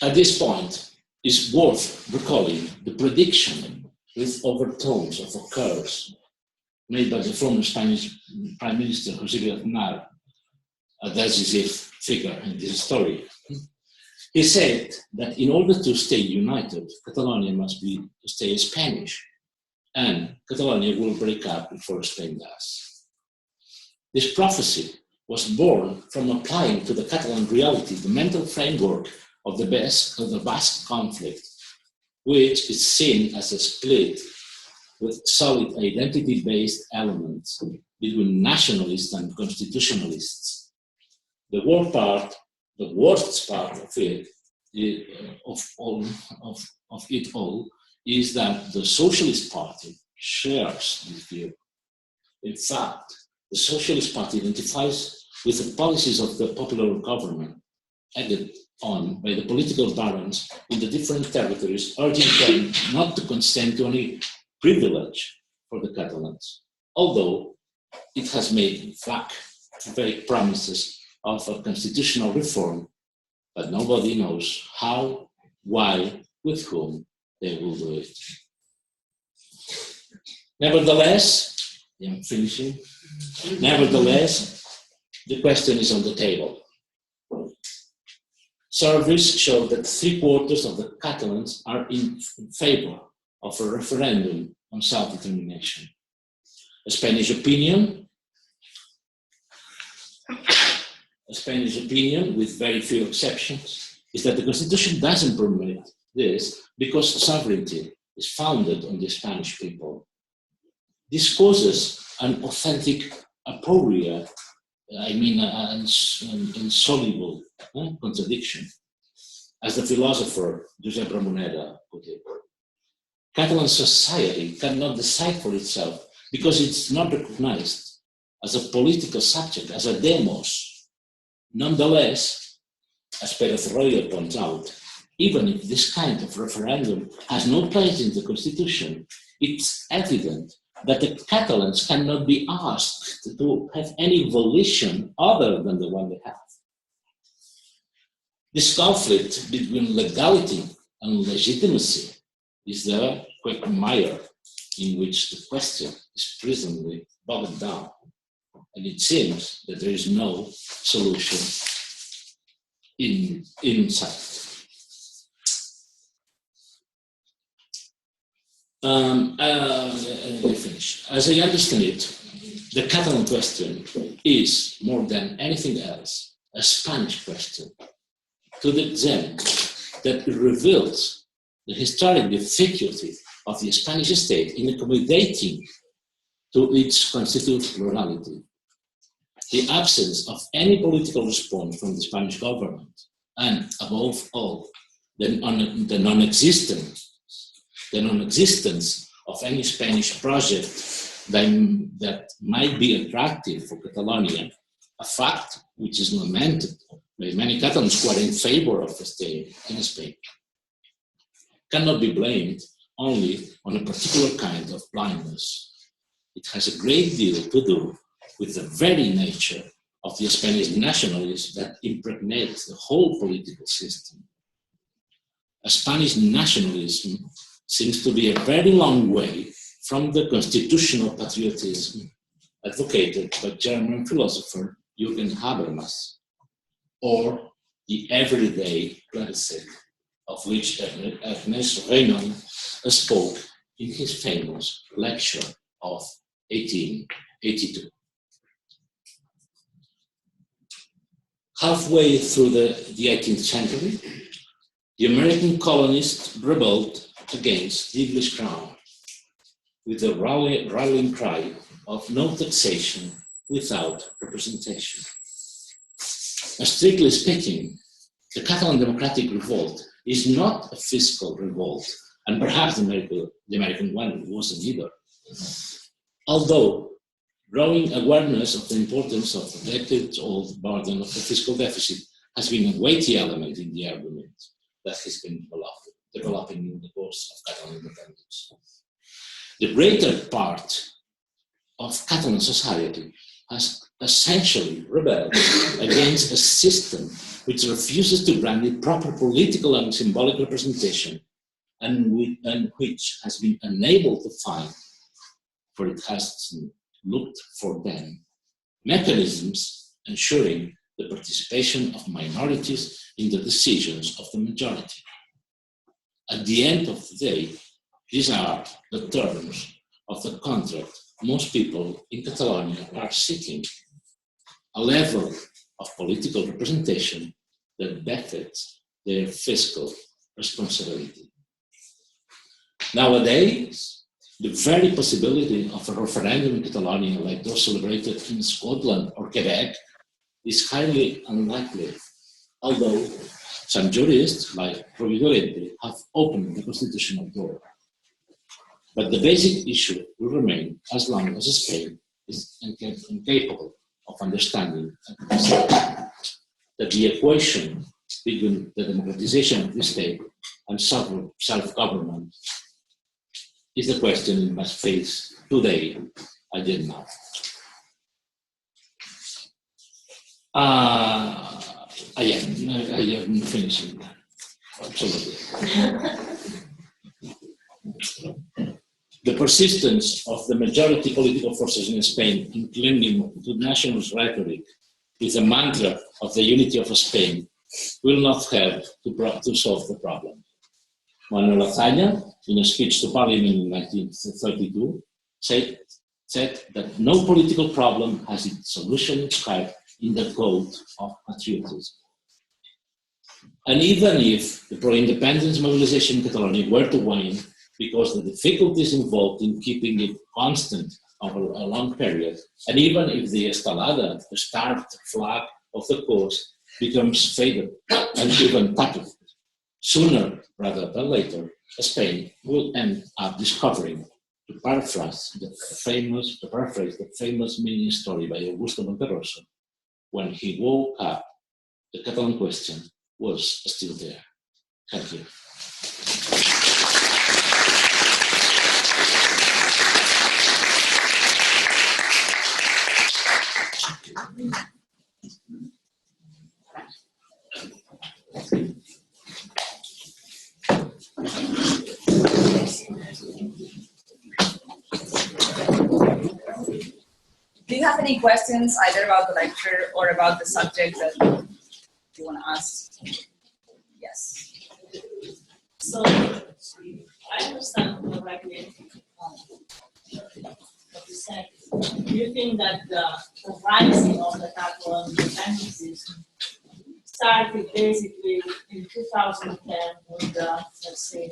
At this point, it's worth recalling the prediction with overtones of a curse made by the former Spanish Prime Minister Josep M Muñoz, a decisive figure in this story. He said that in order to stay united, Catalonia must stay Spanish, and Catalonia will break up before Spain does. This prophecy was born from applying to the Catalan reality the mental framework of the Basque conflict, which is seen as a split with solid identity-based elements between nationalists and constitutionalists. The worst part of it, of it all, is that the Socialist Party shares this view. In fact, the Socialist Party identifies with the policies of the popular government, added on by the political barons in the different territories, urging them not to consent to any privilege for the Catalans, although it has made vague promises of a constitutional reform, but nobody knows how, why, with whom they will do it. Nevertheless, I'm finishing. Nevertheless, the question is on the table. Surveys show that 3/4 of the Catalans are in favor of a referendum on self-determination. A Spanish opinion, with very few exceptions, is that the Constitution doesn't permit this because sovereignty is founded on the Spanish people. This causes an authentic aporia, an insoluble contradiction, as the philosopher Josep M Muñoz put it. Catalan society cannot decide for itself because it's not recognized as a political subject, as a demos. Nonetheless, as territorial points out, even if this kind of referendum has no place in the Constitution, it's evident that the Catalans cannot be asked to have any volition other than the one they have. This conflict between legality and legitimacy is the quagmire in which the question is presently bogged down, and it seems that there is no solution in sight. Let me finish. As I understand it, the Catalan question is, more than anything else, a Spanish question, to the extent that it reveals the historic difficulty of the Spanish state in accommodating to its constitutional plurality. The absence of any political response from the Spanish government, and above all, the non-existence of any Spanish project that might be attractive for Catalonia, a fact which is lamented by many Catalans who are in favor of staying in Spain, cannot be blamed only on a particular kind of blindness. It has a great deal to do with the very nature of the Spanish nationalism that impregnates the whole political system. A Spanish nationalism seems to be a very long way from the constitutional patriotism advocated by German philosopher Jürgen Habermas, or the everyday plebiscite of which Ernest Renan spoke in his famous lecture of 1882. Halfway through the 18th century, the American colonists rebelled against the English crown with the rallying cry of no taxation without representation. Strictly speaking, the Catalan democratic revolt is not a fiscal revolt, and perhaps the American one wasn't either. Although growing awareness of the importance of the decades-old burden of the fiscal deficit has been a weighty element in the argument that has been developing in the course of Catalan independence. The greater part of Catalan society has essentially rebelled against a system which refuses to grant it proper political and symbolic representation, and which has been unable to find, for it has looked for them, mechanisms ensuring the participation of minorities in the decisions of the majority. At the end of the day, these are the terms of the contract most people in Catalonia are seeking: a level of political representation that benefits their fiscal responsibility. Nowadays, the very possibility of a referendum in Catalonia like those celebrated in Scotland or Quebec is highly unlikely, although some jurists, like Revolt, have opened the constitutional door. But the basic issue will remain as long as Spain is incapable of understanding that the equation between the democratization of the state and self-government is the question we must face today and yet now. I am finishing. Absolutely. The persistence of the majority political forces in Spain in clinging to nationalist rhetoric with the mantra of the unity of Spain will not help to solve the problem. Manuel Azaña, in a speech to Parliament in 1932, said that no political problem has its solution inscribed in the code of patriotism. And even if the pro-independence mobilization in Catalonia were to wane, because the difficulties involved in keeping it constant over a long period, and even if the escalada, the starved flag of the cause, becomes faded and even toppled, sooner rather than later, Spain will end up discovering, to paraphrase the famous mini story by Augusto Monterroso, when he woke up, the Catalan question was still there. Thank you. Do you have any questions either about the lecture or about the subject that you want to ask? Yes. So, I understand correctly what you said. Do you think that the rising of the Catalan independence started basically in 2010 with the, let's say,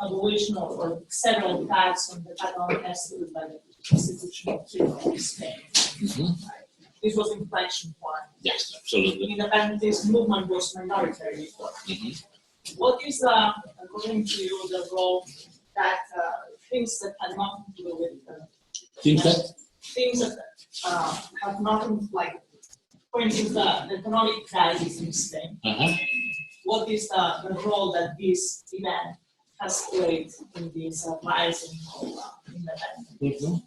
abolition or several attacks on the Catalan estate by the constitutional treaty of Spain? This was inflection point. Yes, absolutely. The independence movement was minority before. What is, according to you, the role that things that had nothing to do with things that have nothing, like, for instance, the economic crisis in Spain. What is the role that this event has played in this rising of independence?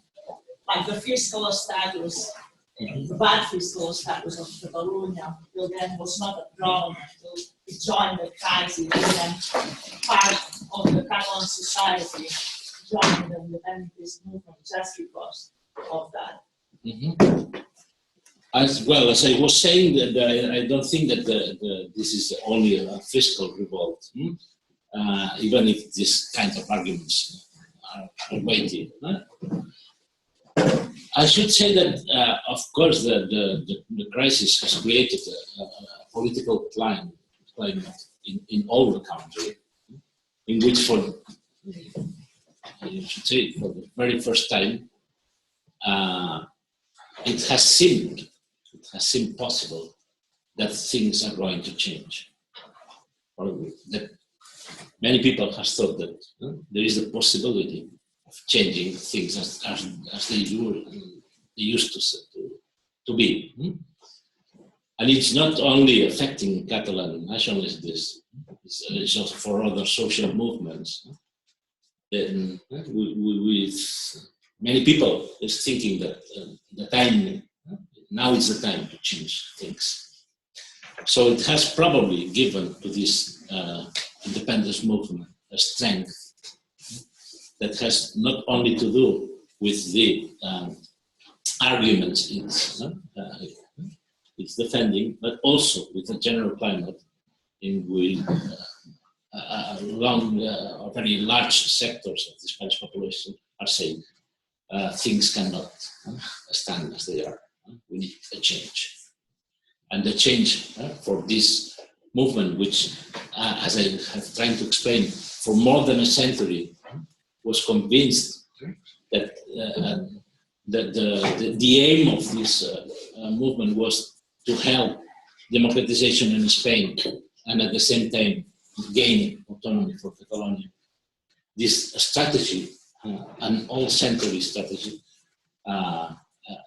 Like the fiscal status, the bad fiscal status of Catalonia, till then was not a problem until it joined the crisis, and then part of the Catalan society joined the independence movement just because of that. As well as I was saying, that I don't think that this is only a fiscal revolt, even if this kind of arguments are weighty. I should say that, of course, the crisis has created a political climate in all the country, in which, you should say, for the very first time, it has seemed possible that things are going to change. Or that many people have thought that there is a possibility of changing things as they used to be. And it's not only affecting Catalan nationalists, it's also for other social movements. Then, with many people is thinking that the time, now is the time to change things. So it has probably given to this independence movement a strength that has not only to do with the arguments it's defending, but also with the general climate in which very large sectors of the Spanish population are saying things cannot stand as they are. We need a change. And the change for this movement, which, as I have tried to explain, for more than a century, was convinced that the aim of this movement was to help democratization in Spain and at the same time gain autonomy for Catalonia. This strategy, an all-century strategy,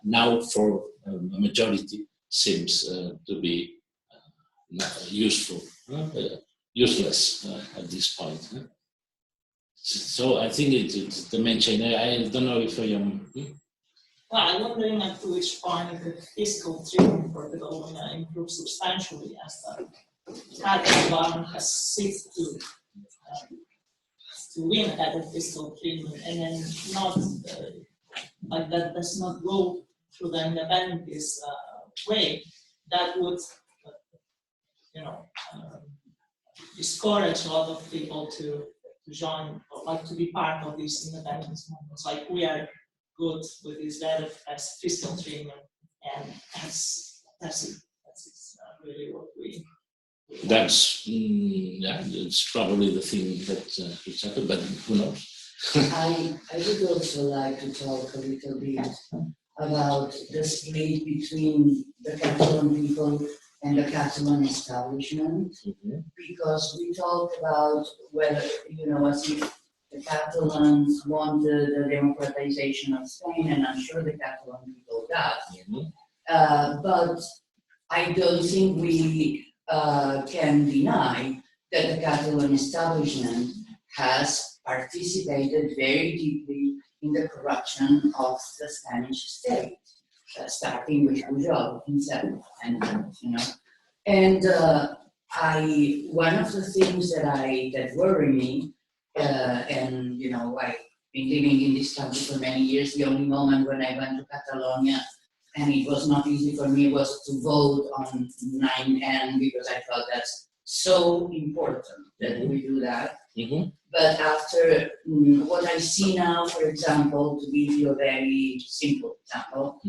now for a majority seems to be useless at this point. So I think it's the main change. I don't know if I am. Well, I'm wondering at which point the fiscal treatment for Catalonia improved substantially as the Catalan has ceased to win at the fiscal treatment, and then not like that does not go through the independence way that would, discourage a lot of people to join, or like to be part of these independence movements. Like, we are good with this letter as fiscal treatment, and that's it. That's really what we. That's it's probably the thing that it's happened, but who knows? I would also like to talk a little bit about the split between the Catalan people and the Catalan establishment, because we talked about whether, as if the Catalans wanted the democratization of Spain, and I'm sure the Catalan people does. But I don't think we can deny that the Catalan establishment has participated very deeply in the corruption of the Spanish state, starting with Pujol himself, and one of the things that worry me, and I've been living in this country for many years. The only moment when I went to Catalonia, and it was not easy for me, was to vote on 9N, because I thought that's so important that we do that. But after what I see now, for example, to give you a very simple example,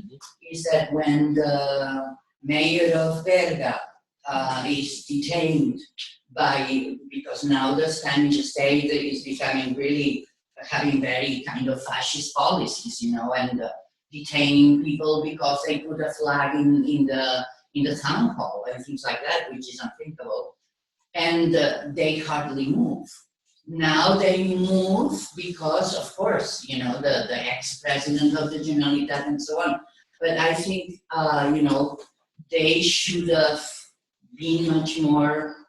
is that when the mayor of Berga is detained because now the Spanish state is becoming really, having very kind of fascist policies, and detaining people because they put a flag in the town hall and things like that, which is unthinkable. And they hardly move. Now they move because, of course, the ex-president of the Generalitat and so on. But I think, they should have been much more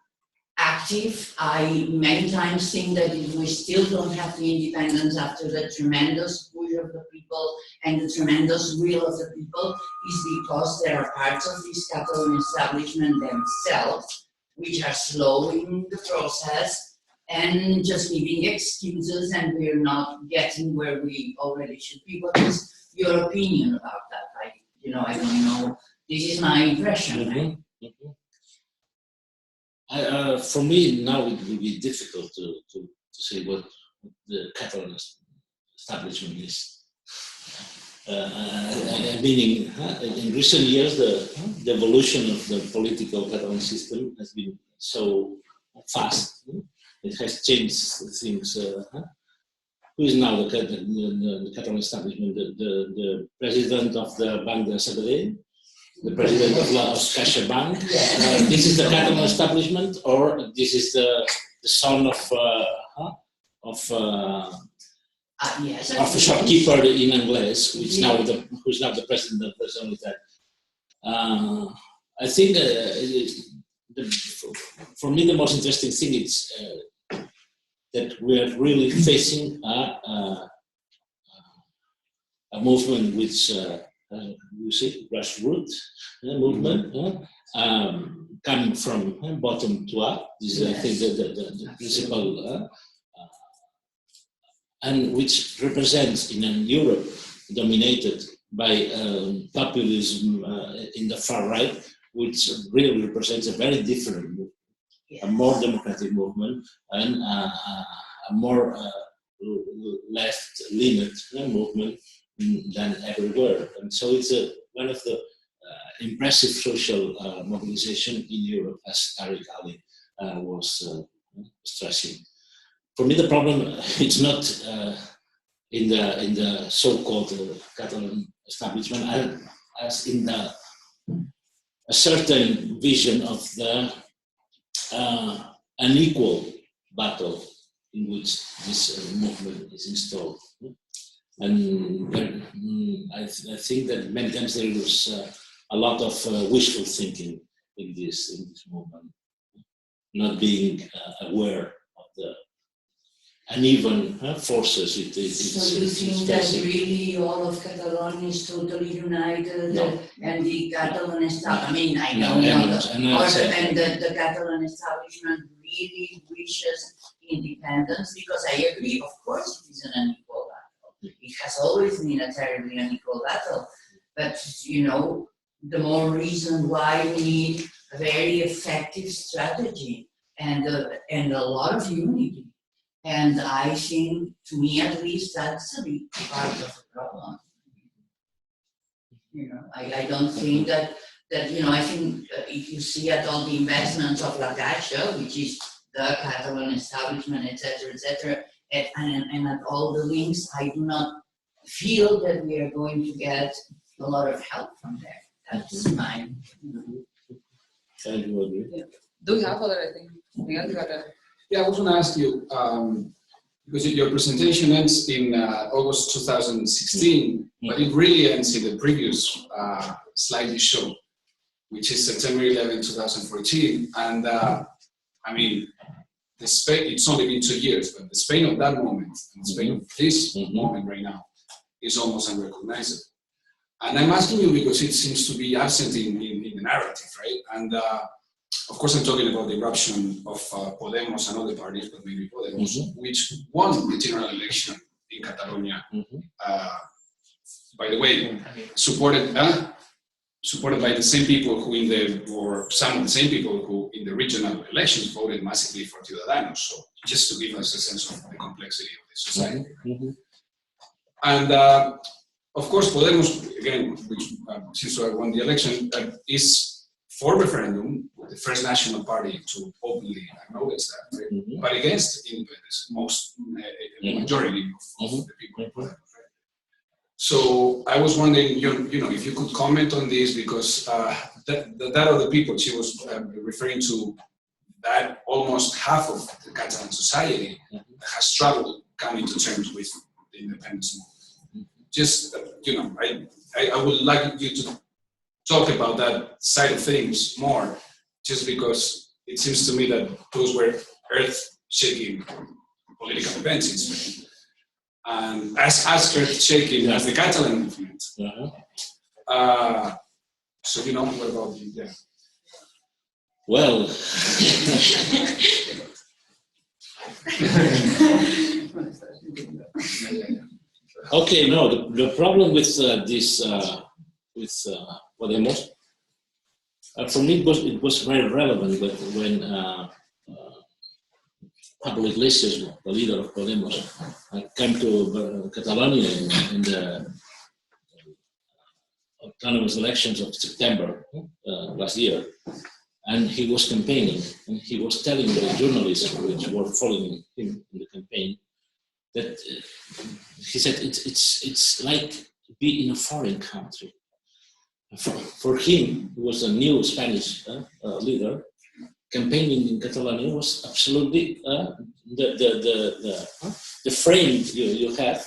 active. I many times think that if we still don't have the independence after the tremendous push of the people and the tremendous will of the people, is because there are parts of this Catalan establishment themselves which are slowing the process and just giving excuses, and we're not getting where we already should be. What is your opinion about that? I don't know. This is my impression. For me, now it will be difficult to say what the Catalan establishment is. Meaning, in recent years, the evolution of the political Catalan system has been so fast. It has changed things. Who is now the Catalan establishment? The president of the Banc de Sabadell, the president of La CaixaBank. This is the Catalan establishment, or this is the son of a shopkeeper in Angles, who's now the president of the Generalitat. I think for me the most interesting thing is that we are really facing a movement which you see, grassroots movement, coming from bottom to up. This is, I think, the principal, and which represents in a Europe dominated by populism in the far right, which really represents a very different movement, a more democratic movement, and a more left-leaning movement than everywhere. And so it's one of the impressive social mobilization in Europe, as Tariq Ali was stressing. For me, the problem it's not in the so-called Catalan establishment, as in a certain vision of the unequal battle in which this movement is installed. And I think that many times there is a lot of wishful thinking in this movement, not being aware of the uneven forces. So you think that really all of Catalonia is totally united, No. and the Catalan establishment, I mean, I know, and the Catalan establishment really wishes independence, because I agree, of course it is an unequal battle. It has always been a terribly unequal battle, but the more reason why we need a very effective strategy and a lot of unity. And I think, to me at least, that's a big part of the problem. You know, I don't think that you know, I think if you see at all the investments of La Caixa, which is the Catalan establishment, etc., and at all the links, I do not feel that we are going to get a lot of help from there. That's mine. Thank you. Yeah. Do we have other, I think, Miguel, you got a... Yeah, I was going to ask you, because your presentation ends in August 2016, but it really ends in the previous slide you showed, which is September 11, 2014. And I mean, the Spain, it's only been 2 years, but the Spain of that moment and the Spain of this moment right now is almost unrecognizable. And I'm asking you because it seems to be absent in the narrative, right? And of course, I'm talking about the eruption of Podemos and other parties, but maybe Podemos, which won the general election in Catalonia. By the way, supported by the same people who or some of the same people who in the regional elections voted massively for Ciudadanos. So just to give us a sense of the complexity of the society. And of course, Podemos, again, which seems to have won the election, is for referendum, the first national party to openly acknowledge that, right? But against independence, the majority of the people. So I was wondering, you know, if you could comment on this, because that other people, she was referring to that almost half of the Catalan society has struggled coming to terms with the independence movement. Just, you know, I would like you to talk about that side of things more, just because it seems to me that those were earth-shaking political events in Spain. And as earth-shaking as the Catalan movement. So, you know, what about you? Yeah. Well, okay, no, the problem with this, with Podemos, for me it was very relevant when Pablo Iglesias, the leader of Podemos, came to Catalonia in the autonomous elections of September last year, and he was campaigning, and he was telling the journalists which were following him in the campaign that he said it's like to be in a foreign country. For him, who was a new Spanish leader, campaigning in Catalonia was absolutely the frame you have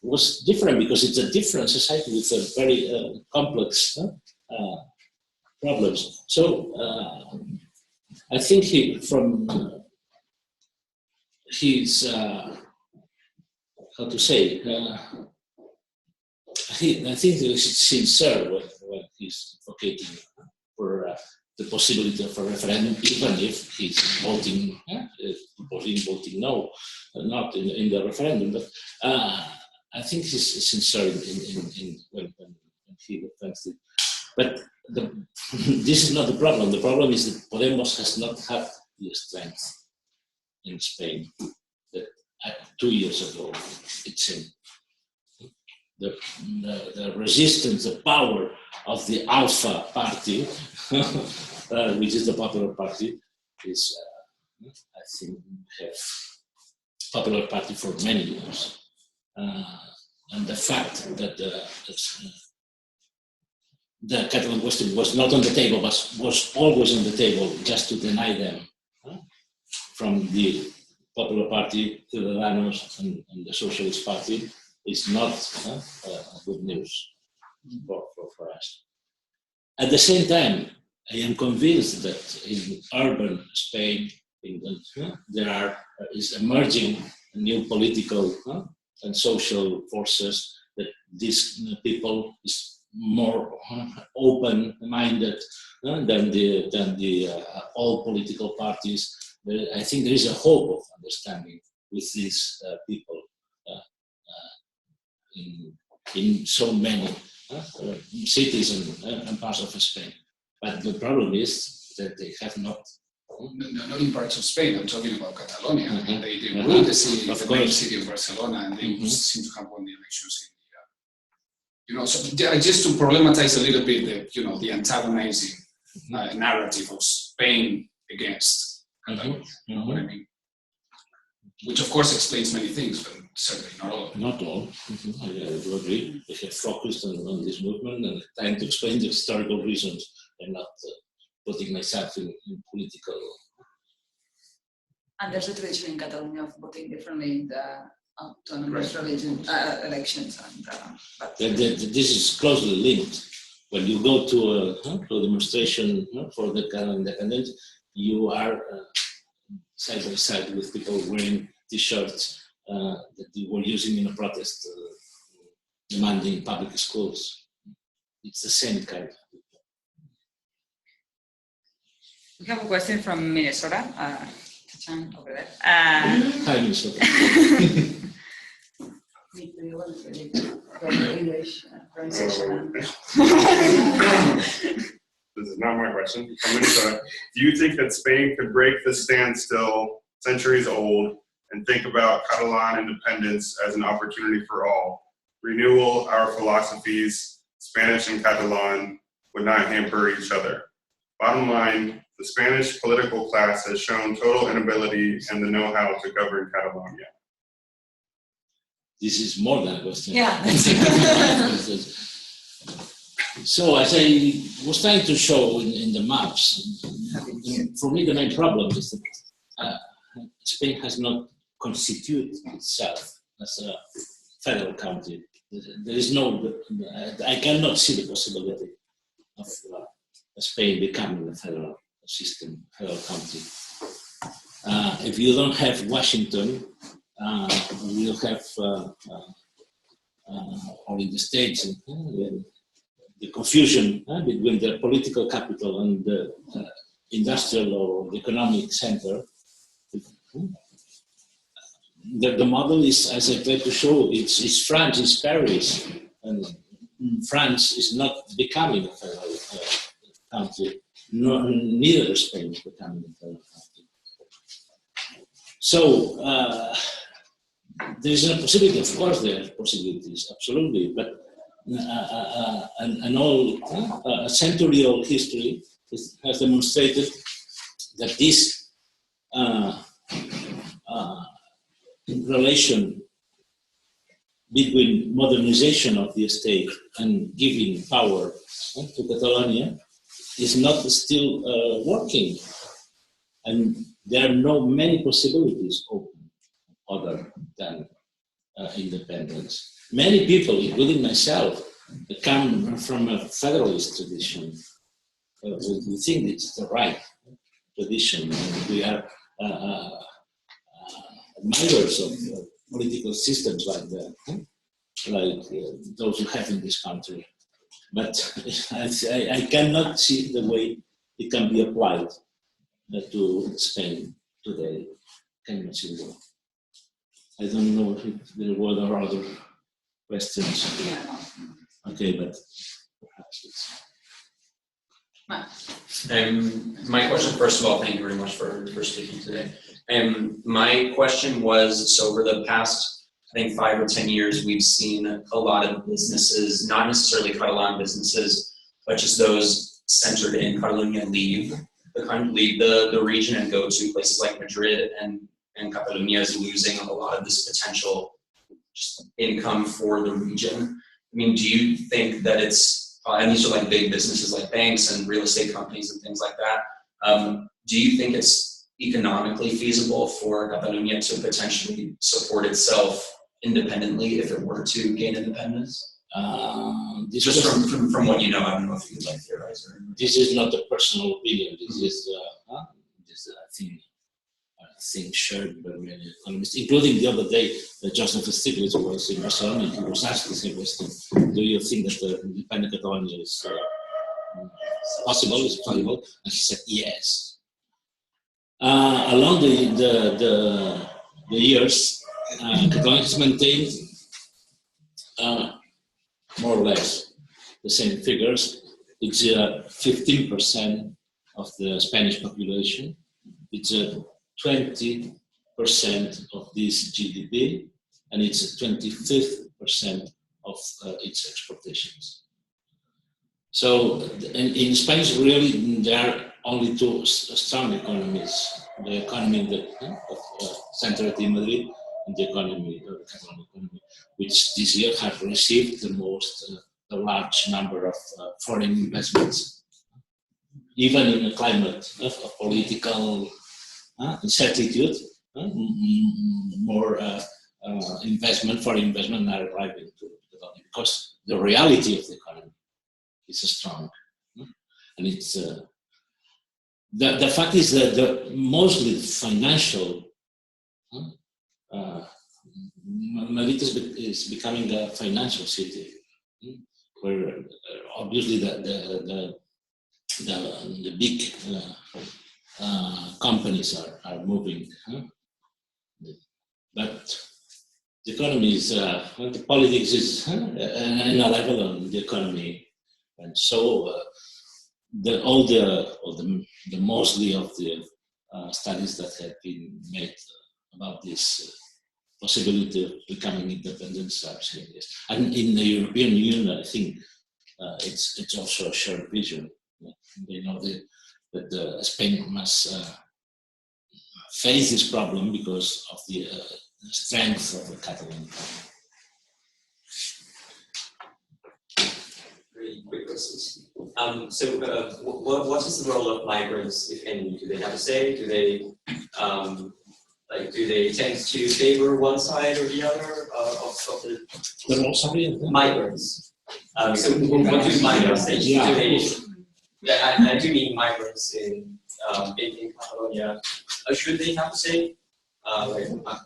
was different, because it's a different society with a very complex problems. So I think from his how to say. I think he's sincere when he's advocating for the possibility of a referendum, even if he's voting no, not in the referendum. But I think he's sincere in when he defends it. But this is not the problem. The problem is that Podemos has not had the strength in Spain that 2 years ago it seemed. The resistance, the power of the Alpha Party, which is the Popular Party, is, I think, have Popular Party for many years. And the fact that the Catalan question was not on the table, but was always on the table, just to deny them from the Popular Party, Ciudadanos, and the Socialist Party, is not good news for us. At the same time, I am convinced that in urban Spain, England, there is emerging new political and social forces that these people is more open-minded than the all political parties. I think there is a hope of understanding with these people in so many cities and parts of Spain. But the problem is that they have not. Not in parts of Spain. I'm talking about Catalonia. Mhm. They Mhm. ruled the city, Of the main course. city of Barcelona, and they Mhm. seem to have won the elections in the. So just to problematize a little bit the antagonizing narrative of Spain against Catalonia. You know what I mean? Which of course explains many things, but certainly not all. Not all. I do agree. They have focused on this movement and trying to explain the historical reasons and not putting myself in political. And there's a tradition in Catalonia of voting differently in the autonomous elections. But This is closely linked. When you go to a demonstration for the Catalan independence, you are side by side with people wearing T-shirts that they were using in a protest demanding public schools. It's the same kind. we have a question from Minnesota. Chan over there. Hi, Minnesota. English pronunciation. This is not my question. From Minnesota. Do you think that Spain could break the standstill centuries old and think about Catalan independence as an opportunity for all? Renewal, our philosophies, Spanish and Catalan would not hamper each other. Bottom line, the Spanish political class has shown total inability and the know-how to govern Catalonia. This is more than a question. Yeah. So as I was trying to show in the maps, for me the main problem is that Spain has not constituted itself as a federal country. There is no, I cannot see the possibility of Spain becoming a federal system, federal country. If you don't have Washington, you have, or in the States, the confusion between the political capital and the industrial or economic center. The model is, as I tried to show, it's France, it's Paris, and France is not becoming a federal country, neither Spain is becoming a federal country. So there is a possibility, of course there are possibilities, absolutely, but an old century-old history has demonstrated that this relation between modernization of the state and giving power to Catalonia is not still working, and there are no many possibilities open other than independence. Many people, including myself, come from a federalist tradition. We think it's the right tradition, and we are admirers of political systems like that, those we have in this country. But I cannot see the way it can be applied to Spain today. Cannot see the way. I don't know if there were other questions. Yeah. Okay, but perhaps it's. My question, first of all, thank you very much for speaking today. My question was, so over the past, I think 5 or 10 years, we've seen a lot of businesses, not necessarily Catalan businesses, but just those centered in Catalonia leave the region and go to places like Madrid, and Catalonia is losing a lot of this potential just income for the region. I mean, do you think that it's, and these are like big businesses like banks and real estate companies and things like that, do you think it's economically feasible for Catalonia to potentially support itself independently if it were to gain independence? Just from what you know, I don't know if you'd like to theorize or. This is not a personal opinion. This is I think shared by many economists, including the other day, Josep Stiglitz was in Barcelona. He was asked the same question: do you think that the independent Catalonia is possible, is possible? And he said yes. Along the years, Catalonia has maintained more or less the same figures. It's 15% of the Spanish population. It's 20% of this GDP, and it's 25% of its exportations. So in Spanish, really, there are only two strong economies: the economy of Central Madrid and the economy of the Catalan economy, which this year have received the large number of foreign investments, even in a climate of political uncertainty. More foreign investment are arriving to Catalonia because the reality of the economy is strong, and it's the fact is that the mostly financial. Madrid is becoming a financial city, where obviously the big companies are moving, but the economy is the politics is in a level on the economy, and so mostly of the studies that have been made about this possibility of becoming independent are saying this. And in the European Union, I think it's also a shared vision. They know that Spain must face this problem because of the strength of the Catalan economy. Very quick questions. What is the role of migrants, if any? Do they have a say? Do they tend to favor one side or the other of The role, sorry? migrants? So what do migrants say? I do mean migrants in Catalonia. Should they have a say? I don't know,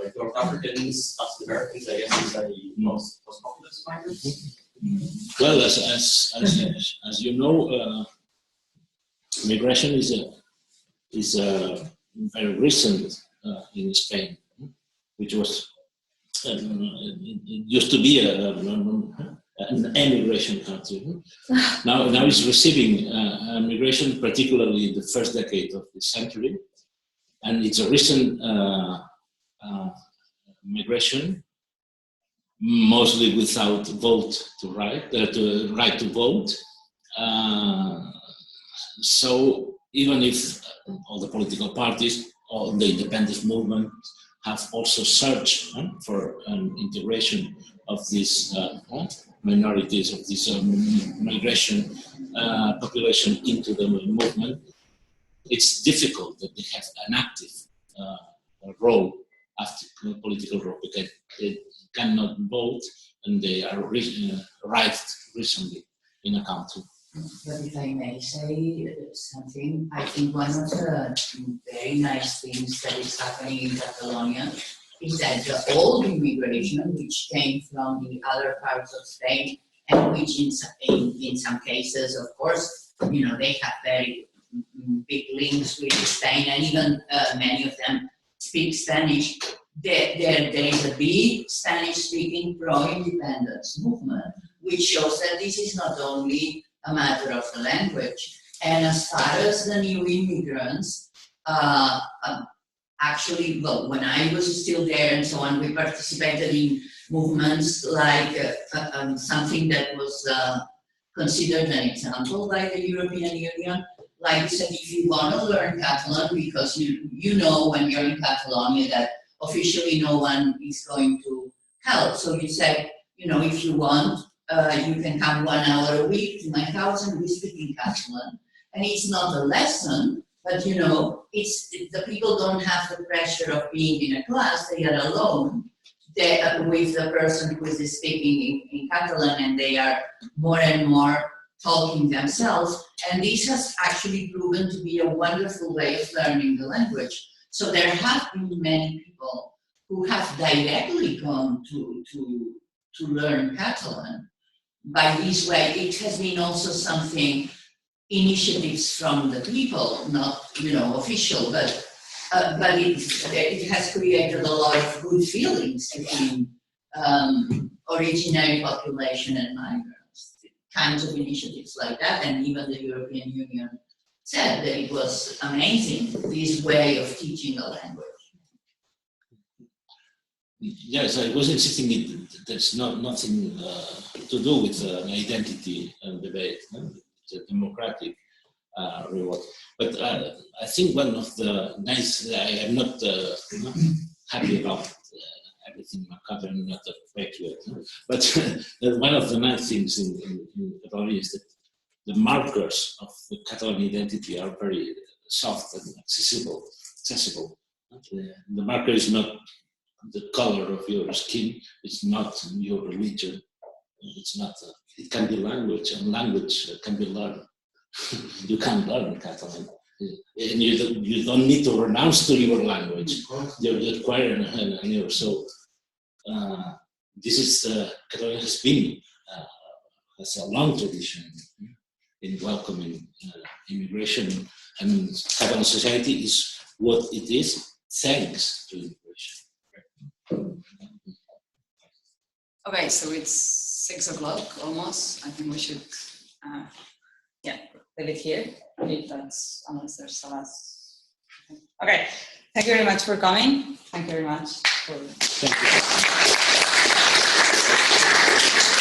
like North Africans, Latin Americans, I guess these are the most populous migrants. Well, as you know, migration is very recent in Spain, which was it used to be an emigration country. Now it's receiving migration, particularly in the first decade of this century, and it's a recent migration, mostly without right to vote. So even if all the political parties, all the independent movement have also searched for an integration of these minorities, of this migration population into the movement, it's difficult that they have an active role, active political role, because they cannot vote and they are arrived recently in a country. But if I may say something, I think one of the very nice things that is happening in Catalonia is that the old immigration, which came from the other parts of Spain, and which in some cases, of course, they have very big links with Spain, and even many of them speak Spanish. There is a big Spanish-speaking pro-independence movement, which shows that this is not only a matter of the language. And as far as the new immigrants, actually, well, when I was still there and so on, we participated in movements like something that was considered an example by the European Union. Like you said, if you want to learn Catalan, because you know when you're in Catalonia that officially no one is going to help. So you say, if you want, you can come 1 hour a week to my house and we speak in Catalan. And it's not a lesson, but the people don't have the pressure of being in a class. They are alone with the person who is speaking in Catalan, and they are more and more talking themselves. And this has actually proven to be a wonderful way of learning the language. So there have been many people who have directly gone to learn Catalan. By this way, it has been also something, initiatives from the people, not official, but it has created a lot of good feelings between originary population and migrants. kinds of initiatives like that, and even the European Union said that it was amazing, this way of teaching a language. Yes, I was insisting there's nothing to do with an identity debate, no? It's a democratic revolt. But I think one of the nice, I am not happy about everything Catalan, not a patriot, no? But one of the nice things in Catalonia is that the markers of the Catalan identity are very soft and accessible. The marker is not the color of your skin, it's not your religion, it's not, it can be language, and language can be learned. You can learn Catalan, and you don't need to renounce to your language. You're acquiring an so this is, Catalonia has been, has a long tradition in welcoming immigration, and Catalan society is what it is thanks to immigration. Okay, so it's 6 o'clock almost. I think we should, leave it here. If that's, unless there's a last. Okay, thank you very much for coming. Thank you very much for. Thank you.